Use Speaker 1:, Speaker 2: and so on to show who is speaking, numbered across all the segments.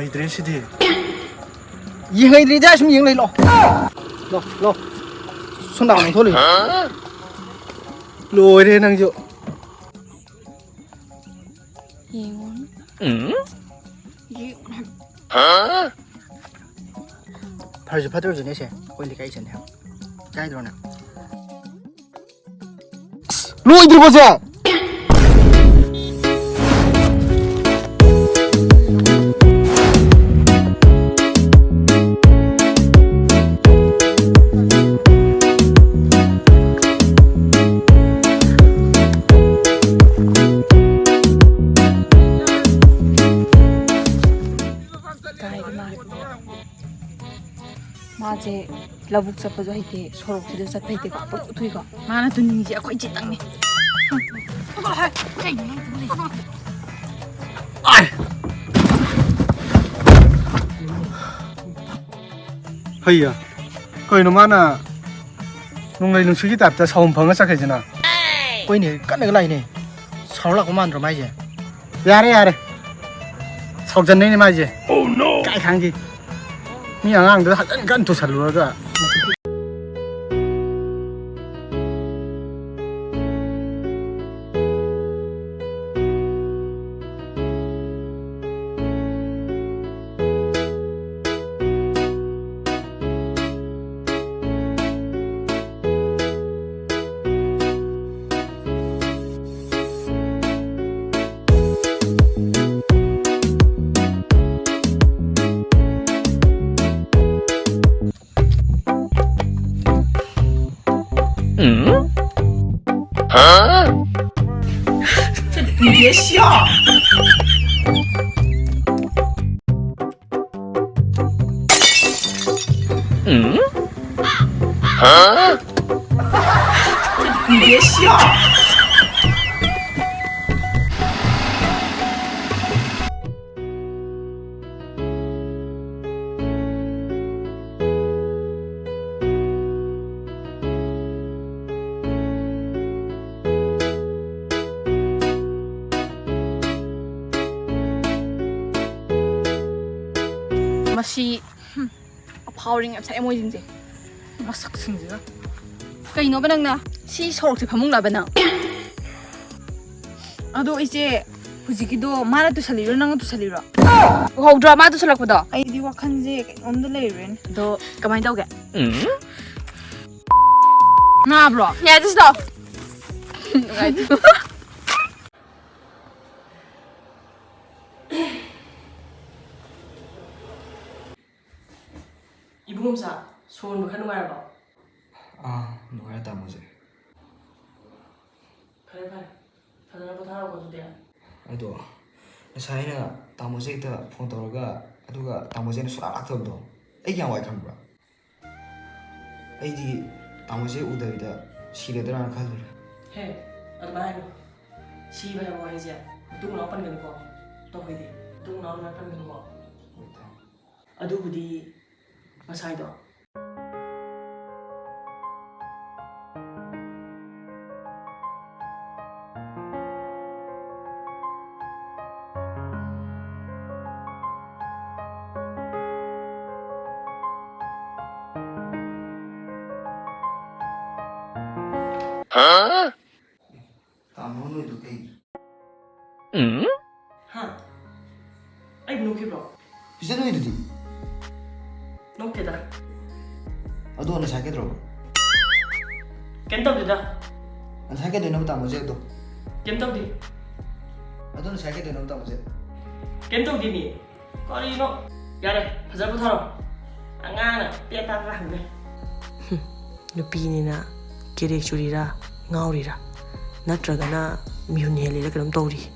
Speaker 1: ꯂꯩꯇ꯭ꯔꯦ ꯁꯤꯗꯤ
Speaker 2: ꯌꯦꯡꯉꯩꯗ꯭ꯔꯤꯗ ꯁꯨꯝ ꯌꯦꯡ ꯂꯩ ꯂꯣ ꯁꯣꯝꯗ ꯅꯪ ꯊꯣꯛꯂꯤ
Speaker 1: ꯂꯣꯏꯔꯦ ꯅꯪꯁꯨ
Speaker 3: ꯌꯦꯡꯉꯣ
Speaker 2: ꯐꯔꯁꯨ ꯐꯠꯇ꯭ꯔꯁꯨꯅꯦ ꯁꯦ ꯑꯩꯈꯣꯏ ꯂꯩꯀꯥꯏ ꯏꯆꯟꯅꯦ ꯀꯥꯏꯗ꯭ꯔꯣꯅꯦ ꯂꯣꯏꯗ꯭ꯔꯤꯕꯣꯁꯦ
Speaker 3: 마제 러북 잡아도 하이게 소록지도 잡아 이게 뽀뽀투이가 마나 듣는지 아코이 찌땅네
Speaker 1: ꯍꯩꯌꯥ ꯀꯩꯅꯣ ꯃꯥꯅ ꯅꯨꯡꯂꯩ ꯅꯨꯡꯁꯤꯒꯤ ꯇꯥꯏꯞꯇ ꯁꯥꯎꯟ ꯐꯪꯉ ꯆꯠꯈꯩꯁꯤꯅ
Speaker 2: ꯍꯣꯏꯅꯦ ꯀꯟꯅꯒ ꯂꯥꯛꯏꯅꯦ ꯁꯥꯎꯔ ꯂꯥꯛꯄ ꯃꯥꯟꯗ꯭ꯔꯣ ꯃꯥꯏꯁꯦ
Speaker 1: ꯌꯥꯔꯦ ꯁꯥꯎꯖꯟꯅꯩꯅꯦ ꯃꯥꯏꯁꯦ ꯀꯥꯏ ꯈꯪꯈꯤ ꯃꯤ ꯑꯉꯥꯡꯗꯨꯗ ꯍꯟꯖꯟ ꯀꯟꯅ ꯇꯨꯁꯜꯂꯨꯔꯒ
Speaker 4: 你别笑。你别笑。
Speaker 3: 마시 파워링 앱 사용 모이진지
Speaker 2: 마삭 승지가
Speaker 3: 그러니까 이노 배낭나 시 서록지 밥 먹나 배낭 아도 이제 후지기도 마라도 살리러 나가도 살리러 호 드라마도 살락보다
Speaker 4: 아이디 와칸지 엄들레이렌.
Speaker 3: 너 가만히 나오게 나 브로 야 됐어
Speaker 5: 이부검사 소원 뭐 하는 거야 봐.
Speaker 2: 누가야 따모지
Speaker 5: 그래 그래. 전화부터 하라고 해도 돼.
Speaker 2: ꯑꯗꯣ ꯉꯁꯥꯏ ꯑꯩꯅ ꯇꯥꯃꯣꯁꯦ ꯍꯦꯛꯇ ꯐꯣꯟ ꯇꯧꯔꯒ ꯑꯗꯨꯒ ꯇꯥꯃꯣꯁꯦꯅ ꯁꯨꯡꯂꯥꯛ ꯂꯥꯛꯇꯕꯗꯣ ꯑꯩ ꯀꯌꯥꯝ ꯋꯥꯏ ꯈꯪꯕ꯭ꯔꯥ ꯑꯩꯗꯤ ꯇꯥꯃꯣꯁꯦ ꯎꯗꯕꯤꯗ ꯁꯤꯔꯗ꯭ꯔꯥꯅ ꯈꯜꯂꯨꯔꯦ
Speaker 5: 해. 얼마나 시집에 뭐 해지. 누구 나쁜 거니까. 또 그래. 누구 나쁜 거니까. 아두부디 마사이도.
Speaker 2: ꯇꯥꯃꯣ ꯅꯣꯏꯗꯣ ꯀꯩ
Speaker 5: 하. 아이 놓게 봐.
Speaker 2: ꯁꯤꯗ ꯅꯣꯏꯗꯨꯗꯤ
Speaker 5: 놓게다.
Speaker 2: ꯑꯗꯣ ꯉꯁꯥꯏ ꯀꯩꯗꯧꯔꯕ
Speaker 5: 깬떡이다.
Speaker 2: ꯉꯁꯥꯏ ꯀꯩꯗꯧꯅꯣ ꯇꯥꯃꯣꯁꯦ ꯑꯗꯣ
Speaker 5: 깬떡이.
Speaker 2: ꯑꯗꯣ ꯉꯁꯥꯏ ꯀꯩꯗꯧꯅꯣ ꯇꯥꯃꯣꯁꯦ
Speaker 5: 깬떡이니. 꺼리노. 야래. 바자부터 하라. 안가나. 떼다가 한대.
Speaker 6: 누피니나 계획 줄이라 ngau리라 나트라가나 미훈 헬리라 그럼 떠오리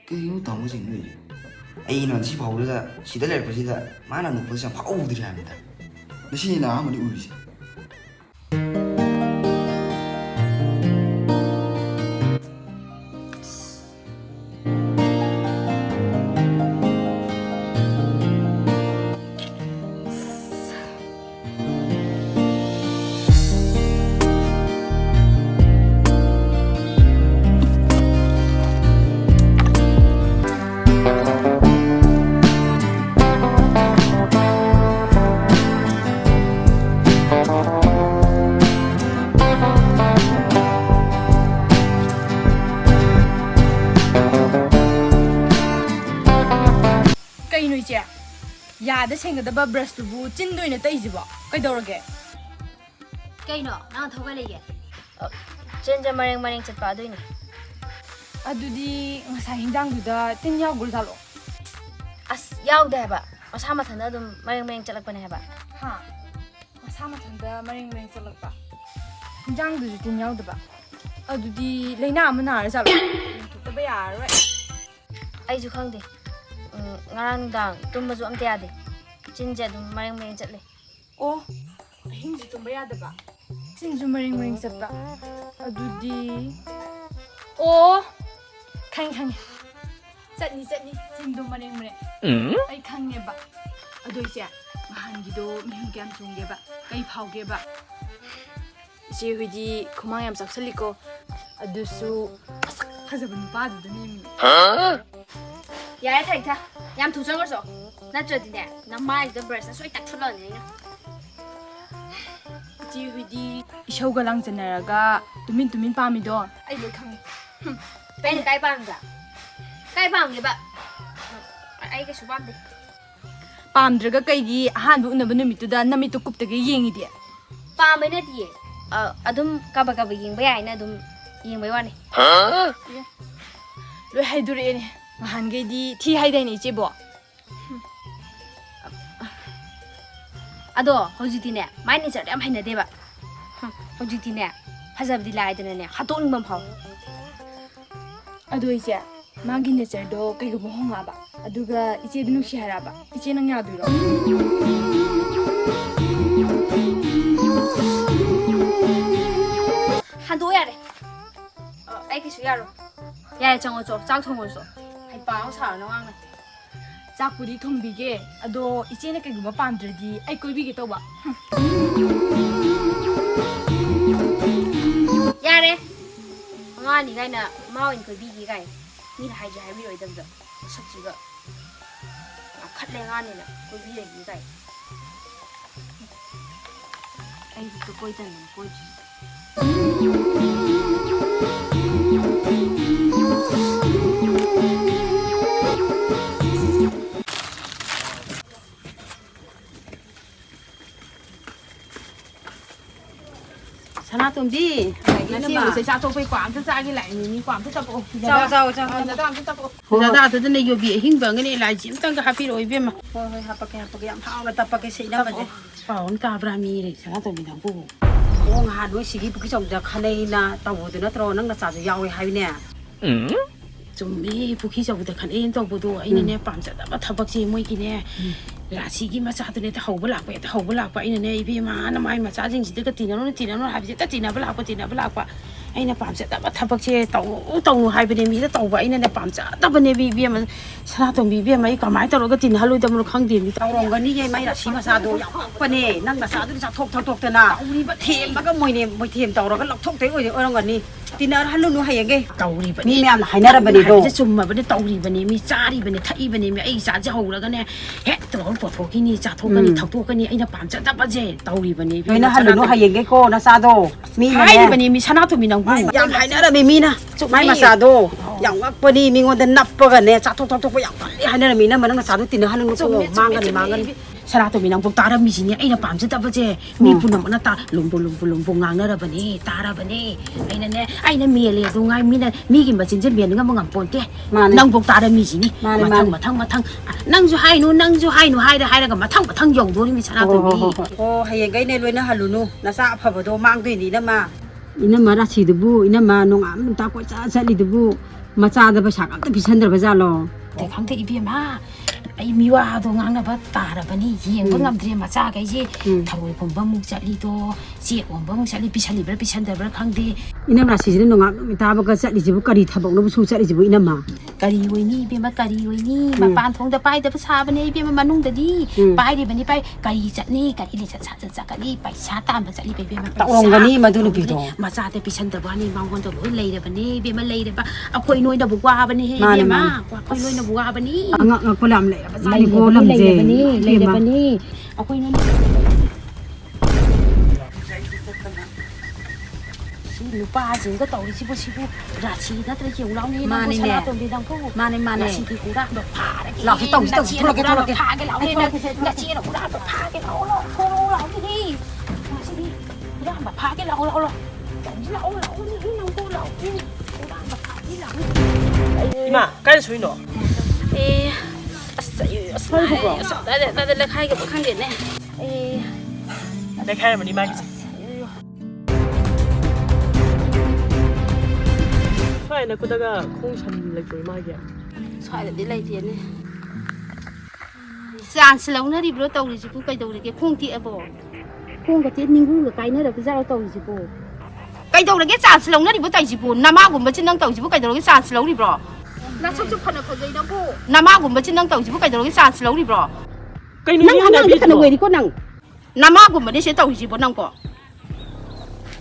Speaker 2: 그이거當時누이 ꯑꯩꯅ ꯁꯤ ꯐꯥꯎꯕꯗ ꯁꯤꯗ ꯂꯩꯔꯛꯄꯁꯤꯗ ꯃꯥꯅ ꯅꯣꯛꯄꯁꯤ ꯌꯥꯝ ꯐꯥꯎ ꯎꯗ꯭ꯔꯤ ꯍꯥꯏꯕꯅꯤꯗ ꯉꯁꯤꯅ ꯑꯍꯥꯟꯕꯅꯤ ꯎꯔꯤꯁꯦ
Speaker 3: ꯀꯩꯅꯣ ꯏꯆꯦ ꯌꯥꯗ ꯁꯦꯡꯒꯗꯕ ꯕ꯭ꯔꯁꯇꯨꯕꯨ ꯆꯤꯟꯗ ꯑꯣꯏꯅ ꯇꯩꯁꯤꯕꯣ ꯀꯩꯗꯧꯔꯒꯦ
Speaker 7: ꯀꯩꯅꯣ ꯅꯪ ꯊꯧꯒꯠꯂꯤꯒꯦ ꯆꯤꯟꯖ ꯃꯔꯦꯡ ꯆꯠꯄ ꯑꯗꯨꯏꯅꯦ
Speaker 3: ꯑꯗꯨꯗꯤ ꯉꯁꯥꯏ ꯍꯤꯟꯖꯥꯡꯗꯨꯗ ꯇꯤꯟ ꯌꯥꯎꯒ꯭ꯔꯖꯥꯠꯂꯣ
Speaker 7: ꯑꯁ ꯌꯥꯎꯗꯦ ꯍꯥꯏꯕ ꯃꯁꯥ ꯃꯊꯟꯇ ꯑꯗꯨꯝ ꯃꯔꯦꯡ ꯆꯠꯂꯛꯄꯅꯦ ꯍꯥꯏꯕ
Speaker 3: ꯍꯥ ꯃꯁꯥ ꯃꯊꯟꯇ ꯃꯔꯦꯡ ꯆꯠꯂꯛꯄ ꯍꯤꯟꯖꯥꯡꯗꯨꯁꯨ ꯇꯤꯟ ꯌꯥꯎꯗꯕ ꯑꯗꯨꯗꯤ ꯂꯩꯅꯥ ꯑꯃ ꯅꯥꯔꯖꯥꯠꯂꯣ ꯌꯦꯡꯊꯣꯛꯇꯕ ꯌꯥꯔꯔꯣꯏ
Speaker 7: ꯑꯩꯁꯨ ꯈꯪꯗꯦ ꯉꯔꯥꯡ ꯅꯨꯡꯗꯥꯡ ꯇꯨꯝꯕꯁꯨ ꯑꯝꯇ ꯌꯥꯗꯦ ꯆꯤꯟꯁꯦ ꯑꯗꯨꯝ ꯃꯔꯦꯡ ꯆꯠꯂꯦ
Speaker 3: ꯑꯣ ꯑꯍꯤꯡꯁꯨ ꯇꯨꯝꯕ ꯌꯥꯗꯕ ꯆꯤꯟꯁꯨ ꯃꯔꯦꯡ ꯆꯠꯄ ꯑꯗꯨꯗꯤ ꯑꯣ ꯈꯪꯉꯦ ꯆꯠꯅꯤ ꯆꯤꯟꯗꯣ ꯃꯔꯦꯡ ꯑꯩ ꯈꯪꯉꯦꯕ ꯑꯗꯣ ꯏꯆꯦ ꯅꯍꯥꯟꯒꯤꯗꯣ ꯃꯤꯍꯨꯟ ꯀꯌꯥꯝ ꯆꯣꯡꯒꯦꯕ ꯀꯩ ꯐꯥꯎꯒꯦꯕ ꯏꯆꯦ ꯍꯣꯏꯗꯤ ꯈꯨꯃꯥꯡ ꯌꯥꯝ ꯆꯥꯎꯁꯜꯂꯤꯀꯣ ꯑꯗꯨꯁꯨ ꯃꯁꯛ ꯐꯖꯕ ꯅꯨꯄꯥꯗꯨꯗꯅꯦꯃꯤ
Speaker 7: ꯌꯥꯔꯦ ꯊꯩꯊ ꯌꯥꯝ ꯊꯨꯆꯪꯉꯔꯁꯨ ꯅꯠꯇ꯭ꯔꯗꯤꯅꯦ ꯅꯃꯥꯏꯗꯨꯗ ꯕ꯭ꯔꯁꯅ ꯁꯣꯏ ꯇꯛꯊꯠꯂꯛꯑꯅꯤ ꯑꯩꯅ
Speaker 3: ꯏꯆꯦ ꯍꯣꯏꯗꯤ ꯏꯁꯧꯒ ꯂꯥꯡꯖꯟꯅꯔꯒ ꯇꯨꯃꯤꯟ ꯄꯥꯝꯃꯤꯗꯣ ꯑꯩ ꯂꯣꯏ ꯈꯪꯉꯦ
Speaker 7: ꯑꯩꯅ ꯀꯥꯏ ꯄꯥꯝꯗ꯭ꯔꯥ ꯀꯥꯏ ꯄꯥꯝꯒꯦꯕ ꯑꯩ ꯀꯩꯁꯨ ꯄꯥꯝꯗꯦ
Speaker 3: ꯄꯥꯝꯗ꯭ꯔꯒ ꯀꯩꯒꯤ ꯑꯍꯥꯟꯕ ꯎꯅꯕ ꯅꯨꯃꯤꯠꯇꯨꯗ ꯅꯃꯤꯠꯇꯣ ꯀꯨꯞꯇꯒ ꯌꯦꯡꯉꯤꯗꯤ
Speaker 7: ꯄꯥꯝꯕꯩ ꯅꯠꯇꯤꯌꯦ ꯑꯗꯨꯝ ꯀꯕ ꯌꯦꯡꯕ ꯌꯥꯏꯅ ꯑꯗꯨꯝ ꯌꯦꯡꯕꯩ ꯋꯥꯅꯤ
Speaker 3: ꯂꯣꯏ ꯍꯥꯏꯗꯣꯔꯛꯑꯦꯅꯦ ꯅꯍꯥꯟꯈꯩꯗꯤ ꯊꯤ ꯍꯥꯏꯗꯥꯏꯅꯦ ꯏꯆꯦꯕꯣ
Speaker 7: ꯑꯗꯣ ꯍꯧꯖꯤꯛꯇꯤꯅꯦ ꯃꯥꯏ ꯅꯦꯆꯔꯗꯣ ꯌꯥꯝ ꯍꯩꯅꯗꯦꯕ ꯍꯧꯖꯤꯛꯇꯤꯅꯦ ꯐꯖꯕꯗꯤ ꯂꯥꯏꯗꯅꯅꯦ ꯍꯥꯠꯇꯣꯛꯅꯤꯡꯕ ꯑꯃ ꯐꯥꯎꯋꯦ
Speaker 3: ꯑꯗꯣ ꯏꯆꯦ ꯃꯥꯒꯤ ꯅꯦꯆꯔꯗꯣ ꯀꯩꯒꯨꯝꯕ ꯍꯣꯡꯉꯛꯑꯕ ꯑꯗꯨꯒ ꯏꯆꯦꯗꯨ ꯅꯨꯡꯁꯤ ꯍꯥꯏꯔꯛꯑꯕ ꯏꯆꯦ ꯅꯪ ꯌꯥꯗꯣꯏꯔꯣ
Speaker 7: ꯍꯟꯗꯣꯛ ꯌꯥꯔꯦ ꯑꯩ ꯀꯩꯁꯨ ꯌꯥꯔꯣ ꯌꯥꯔꯦ ꯆꯪꯉꯣ ꯆꯥꯛ ꯊꯣꯡꯉꯨꯔꯁꯨ ꯍꯩꯄꯥ ꯑꯃ ꯁꯥꯔꯅꯣ ꯉꯥꯡꯅ
Speaker 3: ꯆꯥꯛꯄꯨꯗꯤ ꯊꯣꯡꯕꯤꯒꯦ ꯑꯗꯣ ꯏꯆꯦꯅ ꯀꯩꯒꯨꯝꯕ ꯄꯥꯝꯗ꯭ꯔꯗꯤ ꯑꯩ ꯀꯣꯏꯕꯤꯒꯦ ꯇꯧꯕ
Speaker 7: ꯌꯥꯔꯦ ꯑꯉꯥꯡꯅꯤ ꯀꯥꯏꯅ ꯃꯥ ꯑꯣꯏꯅ ꯀꯣꯏꯕꯤꯒꯦ ꯀꯥꯏ ꯃꯤꯅ ꯍꯥꯏꯕꯤꯔꯣꯏꯗꯕꯗ ꯃꯁꯛꯁꯤꯒ ꯈꯠꯂꯦ ꯑꯉꯥꯡꯅꯤꯅ ꯀꯣꯏꯕꯤꯔꯒꯦ ꯀꯥꯏ ꯑꯩꯕꯨꯛꯇ ꯀꯣꯏꯗꯅ ꯀꯣꯏꯗ꯭ꯔꯤ
Speaker 5: ꯁꯅꯥꯇꯣꯝꯕꯤ
Speaker 3: ꯉꯁꯤ ꯎꯁꯩ ꯆꯥꯊꯣꯛꯄꯩ ꯀ꯭ꯋꯥ ꯑꯝꯇ ꯆꯥꯒꯦ ꯂꯥꯛꯏꯅꯤ ꯀ꯭ꯋꯥ ꯑꯝꯇ ꯇꯞꯄꯛꯑꯣ
Speaker 5: ꯆꯥꯎ
Speaker 3: ꯖꯥꯗꯥ ꯑꯝꯇ ꯇꯞꯄꯛꯑꯣ
Speaker 5: ꯖꯥꯗꯥ ꯑꯗꯨꯗꯅ ꯌꯣꯕꯤ ꯑꯍꯤꯡꯕ ꯑꯃꯒꯅꯦ ꯂꯥꯏꯆꯤ ꯑꯝꯇꯪꯒ ꯍꯥꯞꯄꯤꯔꯛꯑꯣ ꯏꯕꯦꯝꯃ
Speaker 4: ꯍꯣꯏ ꯍꯥꯄꯛꯀꯦ ꯌꯥꯝ ꯍꯥꯎꯅ ꯇꯞꯄꯛꯀꯦ ꯁꯤꯅꯕꯁꯦ
Speaker 5: ꯄꯥꯎ ꯑꯃ ꯇꯥꯕ꯭ꯔꯥ ꯃꯤꯔꯦ ꯁꯅꯥꯇꯣꯝꯕꯤ ꯅꯪꯕꯨ ꯑꯣ ꯉꯍꯥꯟ ꯅꯣꯏ ꯁꯤꯒꯤ ꯄꯨꯈ꯭ꯔꯤ ꯆꯧꯗ ꯈꯟꯅꯩꯅ ꯇꯧꯕꯗꯨ ꯅꯠꯇ꯭ꯔꯣ ꯅꯪ ꯅꯆꯥꯁꯨ ꯌꯥꯎꯋꯦ ꯍꯥꯏꯕꯅꯦ ꯆꯨꯝꯃꯤ ꯄꯨꯈ꯭ꯔꯤ ꯆꯧꯗ ꯈꯟꯅꯩꯅ ꯇꯧꯕꯗꯣ ꯑꯩꯅꯅꯦ ꯄꯥꯝꯖꯗꯕ ꯊꯕꯛꯁꯦ ꯃꯣꯏꯒꯤꯅꯦ ꯔꯥꯁꯤꯒꯤ ꯃꯆꯥꯗꯨꯅꯦ ꯍꯧꯕ ꯂꯥꯛꯄ ꯑꯩꯅꯅꯦ ꯏꯕꯦꯝꯃꯅ ꯃꯥꯏ ꯃꯆꯥꯁꯤꯡꯁꯤꯗꯒ ꯇꯤꯟꯅꯔꯨꯅꯨ ꯍꯥꯏꯕꯁꯦ ꯇꯤꯟꯅꯕ ꯂꯥꯛꯄ ꯑꯩꯅ ꯄꯥꯝꯖꯗꯕ ꯊꯕꯛꯁꯦ ꯇꯧꯅꯨ ꯍꯥꯏꯕꯅꯦ ꯃꯤꯗ ꯇꯧꯕ ꯑꯩꯅꯅꯦ ꯄꯥꯝꯖꯗꯕꯅꯦꯕꯤ ꯏꯕꯦꯝꯃ ꯁꯅꯥꯇꯣꯝꯕꯤ ꯏꯕꯦꯝꯃ ꯑꯩ ꯀꯃꯥꯏꯅ ꯇꯧꯔꯒ ꯇꯤꯟꯅꯍꯜꯂꯣꯏꯗꯕꯅꯣ ꯈꯪꯗꯦ
Speaker 4: ꯇꯧꯔꯝꯒꯅꯤꯌꯦ ꯃꯥꯏ ꯔꯥꯁꯤ ꯃꯆꯥꯗꯣ ꯌꯥꯝ ꯉꯛꯄꯅꯦ ꯅꯪ ꯅꯆꯥꯗꯨꯗꯤ ꯆꯥꯊꯣꯛ ꯊꯛꯇꯣꯛꯇꯅ ꯊꯦꯝꯕꯒ ꯃꯣꯏꯊꯦꯝ ꯇꯧꯔꯒ ꯂꯧꯊꯣꯛꯇꯣꯏ ꯑꯣꯏꯔꯝꯒꯅꯤ ꯇꯤꯟꯅꯍꯜꯂꯨꯅꯨ ꯍꯌꯦꯡꯒꯩ
Speaker 5: ꯇꯧꯔꯤꯕꯅꯤ
Speaker 4: ꯃꯤ ꯃꯌꯥꯝꯅ ꯍꯥꯏꯅꯔꯕꯅꯦ ꯑꯗꯣ
Speaker 5: ꯆꯨꯝꯃꯕꯅꯦ ꯇꯧꯔꯤꯕꯅꯦ ꯃꯤ ꯆꯥꯔꯤꯕꯅꯦ ꯊꯛꯏꯕꯅꯦ ꯃꯤ ꯑꯩ ꯏꯆꯥꯁꯦ ꯍꯧꯔꯒꯅꯦ ꯍꯦꯛ ꯇꯧꯔꯒ ꯄꯣꯠꯊꯣꯛꯈꯤꯅꯤ ꯆꯥꯊꯣꯛꯀꯅꯤ ꯊꯛꯇꯣꯛꯀꯅꯤ ꯑꯩꯅ ꯄꯥꯝꯖꯗꯕꯁꯦ ꯇꯧꯔꯤꯕꯅꯦ
Speaker 4: ꯂꯣꯏꯅꯍꯜꯂꯨꯅꯨ ꯍꯌꯦꯡꯒꯩꯀꯣ ꯅꯆꯥꯗꯣ ꯃꯤꯅꯅꯦ
Speaker 5: ꯍꯥꯏꯔꯤꯕꯅꯤ ꯃꯤ ꯁꯅꯥꯇꯣꯝꯕꯤ ꯅꯪꯕꯨ
Speaker 4: ꯌꯥꯝ ꯍꯥꯏꯅꯔꯝꯃꯤ ꯃꯤꯅ ꯃꯥꯏ ꯃꯆꯥꯗꯣ ꯌꯥꯝ ꯉꯛꯄꯅꯤ ꯃꯤꯉꯣꯟꯗ ꯅꯞꯄꯒꯅꯦ ꯆꯥꯊꯣꯛ ꯊꯛꯇꯣꯛꯄ ꯌꯥꯝ ꯀꯜꯂꯤ ꯍꯥꯏꯅꯔꯝꯃꯤ ꯅꯪ ꯅꯆꯥꯗꯣ ꯇꯤꯟꯅꯍꯜꯂꯨꯅꯨꯀꯣ ꯃꯥꯡꯒꯅꯤ
Speaker 5: ꯁꯅꯥꯇꯣꯝꯕꯤ ꯅꯪꯕꯨ ꯇꯥꯔꯝꯃꯤꯁꯤꯅꯦ ꯑꯩꯅ ꯄꯥꯝꯖꯗꯕꯁꯦ ꯃꯤ ꯄꯨꯝꯅꯃꯛꯅ lumbu ꯉꯥꯡꯅꯔꯕꯅꯤ ꯇꯥꯔꯕꯅꯤ ꯑꯩꯅ ꯃꯦꯜꯂꯦ ꯑꯗꯨ ꯉꯥꯏ ꯃꯤꯒꯤ ꯃꯆꯤꯟꯁꯦ ꯃꯦꯟꯅꯉꯝꯕ ꯉꯝꯄꯣꯟꯇꯦ ꯅꯪꯕꯨ ꯇꯥꯔꯝꯃꯤꯁꯤꯅꯤ ꯃꯊꯪ ꯅꯪꯁꯨ ꯍꯥꯏꯅꯨ ꯍꯥꯏꯔꯒ ꯃꯊꯪ ꯌꯧꯗꯣꯔꯤꯃꯤ ꯁꯅꯥꯇꯣꯝꯕꯤ
Speaker 4: ꯑꯣ ꯍꯌꯦꯡꯒꯩꯅꯦ ꯂꯣꯏꯅꯍꯜꯂꯨꯅꯨ ꯅꯆꯥ ꯑꯐꯕꯗꯣ ꯃꯥꯡꯗꯣꯏꯅꯤ 이놈아 라치드부 이놈아 농암 다 꼴짜 살리드부 마짜다 샤가 또 비싼데버 잘로
Speaker 5: ꯈꯪꯗꯦ ꯏꯕꯦꯝꯃ ꯑꯩ ꯃꯤꯋꯥꯗꯣ ꯉꯥꯡꯅꯕ ꯇꯥꯔꯕꯅꯤ ꯌꯦꯡꯕ ꯉꯝꯗ꯭ꯔꯦ ꯃꯆꯥꯈꯩꯁꯦ ꯊꯔꯣꯏ ꯈꯨꯝꯕ ꯑꯃꯨꯛ ꯆꯠꯂꯤꯗꯣ ꯆꯦꯛ ꯑꯣꯟꯕ ꯑꯃꯨꯛ ꯆꯠꯂꯤ ꯄꯤꯁꯜꯂꯤꯕ꯭ꯔꯥ ꯄꯤꯁꯟꯗꯕ꯭ꯔꯥ ꯈꯪꯗꯦ
Speaker 4: 이놈 라치드는 농암 따버가 살리지부 까리 타복노부 수 살리지부 이놈아
Speaker 5: ꯀꯔꯤ ꯑꯣꯏꯅꯤ ꯏꯕꯦꯝꯃ ꯀꯔꯤ ꯑꯣꯏꯅꯤ ꯃꯄꯥꯟ ꯊꯣꯡꯗ ꯄꯥꯏꯗꯕ ꯁꯥꯕꯅꯦ ꯏꯕꯦꯝꯃ ꯃꯅꯨꯡꯗꯗꯤ ꯄꯥꯏꯔꯤꯕꯅꯤ ꯀꯔꯤ ꯆꯠꯅꯤ ꯀꯔꯤ ꯂꯤꯆꯠ ꯁꯥꯖꯠ ꯆꯠꯀꯅꯤ ꯄꯩꯁꯥ ꯇꯥꯟꯕ ꯆꯠꯂꯤꯕ ꯏꯕꯦꯝꯃ
Speaker 4: ꯇꯧꯔꯝꯒꯅꯤ ꯃꯗꯨ ꯅꯨꯄꯤꯗꯣ
Speaker 5: ꯃꯆꯥꯗ ꯄꯤꯁꯟꯗꯕꯅꯤ ꯃꯉꯣꯟꯗ ꯂꯣꯏ ꯂꯩꯔꯕꯅꯤ ꯏꯕꯦꯝꯃ ꯂꯩꯔꯕ ꯑꯩꯈꯣꯏ ꯅꯣꯏꯅꯕꯨ ꯋꯥꯕꯅꯤ ꯍꯦ ꯏꯕꯦꯝꯃ ꯑꯩꯈꯣꯏ ꯅꯣꯏꯅꯕꯨ ꯋꯥꯕꯅꯤꯉꯛꯄ
Speaker 4: ꯌꯥꯝ ꯂꯩꯔꯕꯖꯥꯠꯅꯤꯀꯣ ꯂꯝꯖꯦ
Speaker 5: ꯂꯩꯔꯕꯅꯤ ꯑꯩꯈꯣꯏ ꯅꯣꯏꯅ 누빠진가 떠오르지고 시고 라치다 들지 올라오니
Speaker 4: 마네,
Speaker 5: 살아
Speaker 4: 네.
Speaker 5: 좀 비당 고
Speaker 4: 마네 마네
Speaker 5: 라치기 고라 너 파래
Speaker 4: 라치 떠오르지, 돌아게, 돌아게.
Speaker 5: 파게 나오니 라치기는 고라 너 파게 나오라 나오니 라치기 고라 너 파게 나오라 나오니 이놈 고라 고라 너 파게 나오니
Speaker 6: 이마, 까이 소이노.
Speaker 5: 에 아싸 나들 레카이게 뭐 칸게네 에
Speaker 6: 내 카이면 이마기지. 소이나 그다가 콩산 렉도 이마기야.
Speaker 5: 소이나디 레이티네 찬스 라우나리 브로 떠오르지고 까이도르게 콩티에보 콩가티 닝구가 까이나라 그자로 떠오르지고 까이도르게 찬스 라우나리 뭐 따이지고 나마고뭐 진능 떠오르지고 까이도르게 찬스 라우리 브로 나 saksu phana phajai na bo namagumba chin nang tawji bu kai dawgi chance lauri bro
Speaker 6: 까이
Speaker 4: nang
Speaker 6: 누이
Speaker 4: nang kana wei ko nang
Speaker 5: namagumba ni se tawji bo nang ko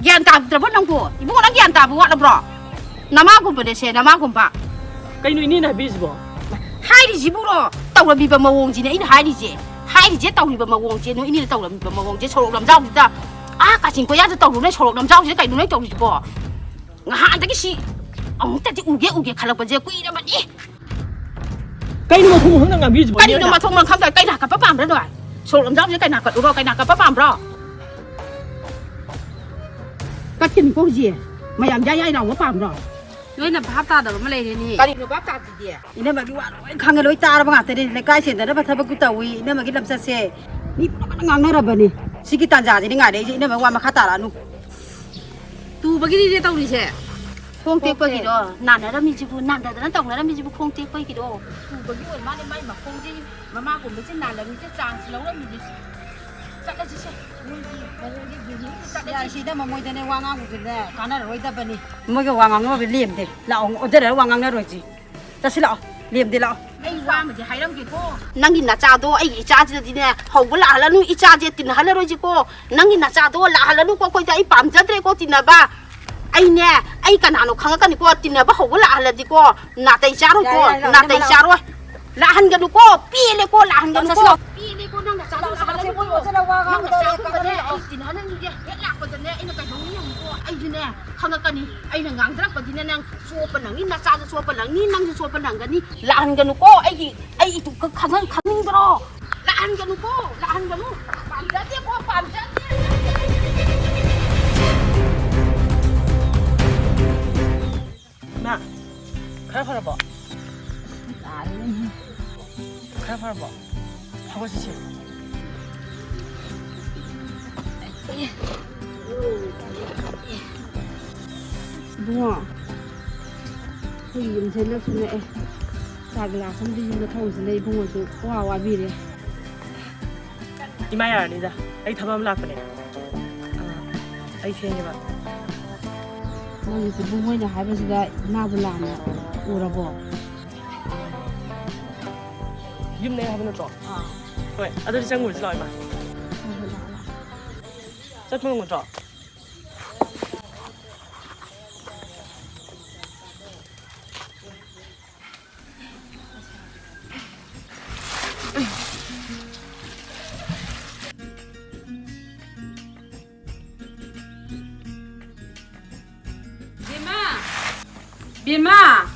Speaker 5: gyan ta tra bo nang ko ibu nang gyan ta bu wa bro namagumba de se namagumba
Speaker 6: 까이 누이 니나 비즈보.
Speaker 5: hai di ji bu ro tawra bi ba ma wong ji ne in hai di je tawri ba ma wong je no in tawra bi ba ma wong je sorok lam jaw da a ka chin ko ya tawru ne sorok lam jaw je kai nu ne tawri bo nga han ta ki si ong ta ti uge khalak ba je kui na ba ni
Speaker 6: 까이 누가 소문 흥당가 비즈보.
Speaker 5: cái gì mà thông mà không phải cái nào cả bắp đó rồi số làm giáo với cái nào cả rồi cái nào cả bắp rồi
Speaker 4: ka tin ko ji mayam ya ya raw pam ro
Speaker 5: nói là bắp ta đâu mà lấy đi cái gì nó bắp ta gì
Speaker 4: ina ma gi wa khang ga loi tar ba nga te le kai sen da ba tha ba ku ta wi ina ma gi lam sa se ni ngang na ra ba ni siki tan ja ji ni nga de ji ina ma wa ma kha ta la nu
Speaker 5: tu bagi đi tao đi xe không tiếc cái gì đó nàn nó mi chỉ bu nàn đó nó tổng nó mi chỉ bu không tiếc cái gì đó tu bagi rồi mà đi may mà không đi mà ma của mình trên nàn là mình trên sàn lâu lắm mình đi chắc là chỉ xe
Speaker 4: ya si da ma moi da ne wa nga ku de ka na roi da ba ni mo ga wa nga no bi liem de la ong o de la wa nga na roi ji ta si la liem de la
Speaker 5: ai qua mà chỉ hay lắm kì cô năng in là cha đó ai cha chỉ đi nè hậu bữa là nu ít cha chỉ tin hay là rồi chứ cô năng in là cha đó là nu cô ai bám chết đấy cô tin là ba ai nè ai cả nào khăng cái này cô tin là ba hậu bữa là đi cô nà tay cha rồi cô nà tay cha rồi là hành cái cô pi lên cô là hành cái cô pi lên cô năng là cha đó là hành cô năng là cha cô cái này ai tin hay là như vậy hết lạc cái này ai nó cái giống như cô ai gì nè khăng cái này ai nó ngang rất cái này năng xua phần năng ní là cha xua phần năng ní năng xua phần năng cái ní là hành cái cô ai tụ khăng khăng đó là hành cái cô là hành cái bám chết tiếp cô bám chết
Speaker 6: 나 카이 팔아 봐. 카이 팔아 봐. 하고 싶지.
Speaker 4: bunga hui yum sen na su ne sa gla sam di yum na thau se nei bunga su wa bi re
Speaker 6: 이마야 아니다. 아이 담am 라프네. 아이 피행해 봐.
Speaker 4: mo ni su bunga na ha ba su da na bu la na u ra bo
Speaker 6: 힘내 하면 줘. 왜? 아들이 짱 울지 마. 짝꿍 거 줘.
Speaker 5: Bima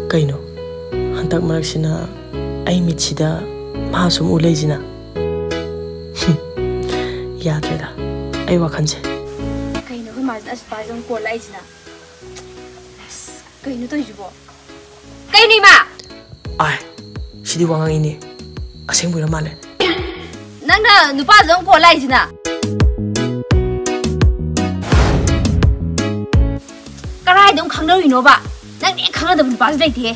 Speaker 6: 그이노 한딱 말학시나 아이 미치다 마숨 울레지나 야되다 아이 와칸제
Speaker 7: Kay na humas na sa pazong kulay na. Kay na to jubo. Kay ni ma.
Speaker 6: 아이 시디 왕왕이니 아생부이란 말래
Speaker 7: Nang na nupazong kulay na. Karay dong khang đâu ino ba? Nang ni khang da bun pas dai the.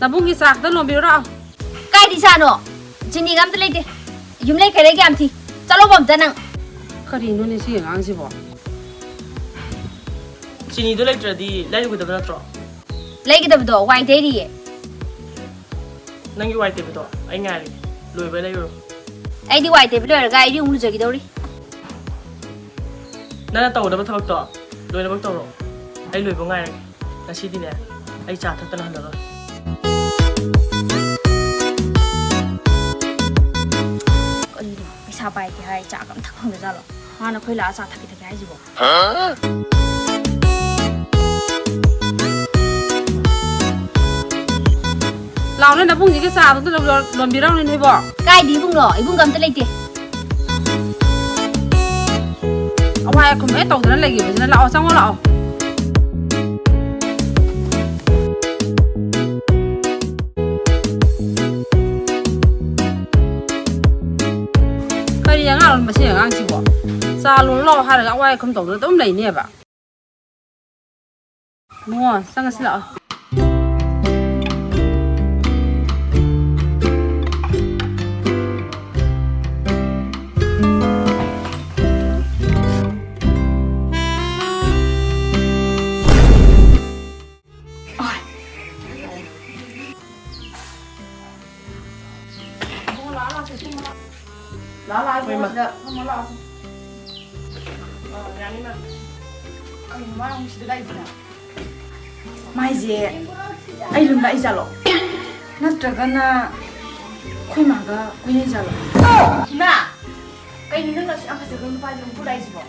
Speaker 5: ta bung ki sak ta lo bi ra
Speaker 7: Kay di sa no. Jini gam ta lai de. Yum lai kay lai gam thi. Chalo bom ta nang.
Speaker 5: khari no ni si ngang si bo
Speaker 6: 진이도 렉트라디 라이브 그다 브라트로
Speaker 7: Lai cái đó wai thế đi.
Speaker 6: nangi 와이 때부터 아이 nga리 로이 발레요
Speaker 7: Ai đi wai thế bây giờ gai đi uống rồi cái đâu đi.
Speaker 6: 나나 따오다 버터박도 로이나 박도로 아이 로이 봉가이 나 시디네 ꯑꯩ ꯆꯥ ꯊꯛꯇꯅ ꯍꯜꯂꯔꯣꯏ
Speaker 7: ꯀꯔꯤꯅꯣ ꯄꯩꯁꯥ ꯄꯥꯏꯗꯦ ꯍꯥꯏ ꯆꯥ ꯑꯝ ꯊꯛꯐꯝꯗꯖꯥꯠꯂꯣ ꯃꯥꯅ ꯑꯩꯈꯣꯏ ꯂꯥꯛꯑ ꯆꯥ ꯊꯛꯀꯦ ꯍꯥꯏꯁꯤꯕꯣ
Speaker 5: ꯂꯥꯎꯅ ꯅꯕꯨꯡꯁꯤꯒꯤ ꯆꯥꯗꯨ ꯂꯣꯟꯕꯤꯔꯧꯅꯦ ꯅꯣꯏꯕꯣ
Speaker 7: ꯀꯥꯏꯗꯤ ꯏꯕꯨꯡꯅꯣ ꯏꯕꯨꯡꯒ ꯑꯝꯇ ꯂꯩꯇꯦ
Speaker 5: ꯑꯋꯥꯏ ꯑꯈꯨꯝ ꯍꯦꯛ ꯇꯧꯗꯅ ꯂꯩꯈꯤꯕꯁꯤꯅ ꯂꯥꯛꯑꯣ ꯆꯪꯉꯣ ꯂꯥꯛꯑꯣ ꯀꯔꯤ ꯑꯉꯥꯡ ꯂꯣꯟꯕꯁꯤ ꯑꯉꯥꯡꯁꯤꯕꯣ ꯆꯥ ꯂꯣꯟ ꯂꯥꯛꯑꯣ ꯍꯥꯏꯔꯒ ꯑꯋꯥꯏ ꯑꯈꯨꯝ ꯇꯧꯗꯅ ꯑꯗꯨꯝ ꯂꯩꯅꯦꯕ ꯃꯣ ꯆꯪꯉꯁꯤ ꯂꯥꯛꯑꯣ
Speaker 3: ꯃꯥꯏꯁꯦ ꯑꯩ ꯂꯨꯝꯗ ꯑꯩ ꯆꯠꯂꯣ ꯅꯠꯇ꯭ꯔꯒꯅ ꯑꯩꯈꯣꯏ ꯃꯥꯒ ꯀꯣꯏꯅꯩ ꯆꯠꯂꯣ ꯏꯃꯥ ꯀꯩꯅꯣ ꯅꯪꯅ ꯌꯥꯝ ꯐꯖꯕ ꯅꯨꯄꯥꯁꯦ ꯑꯃꯨꯛ ꯄꯨꯔꯛꯏꯁꯤꯕꯣ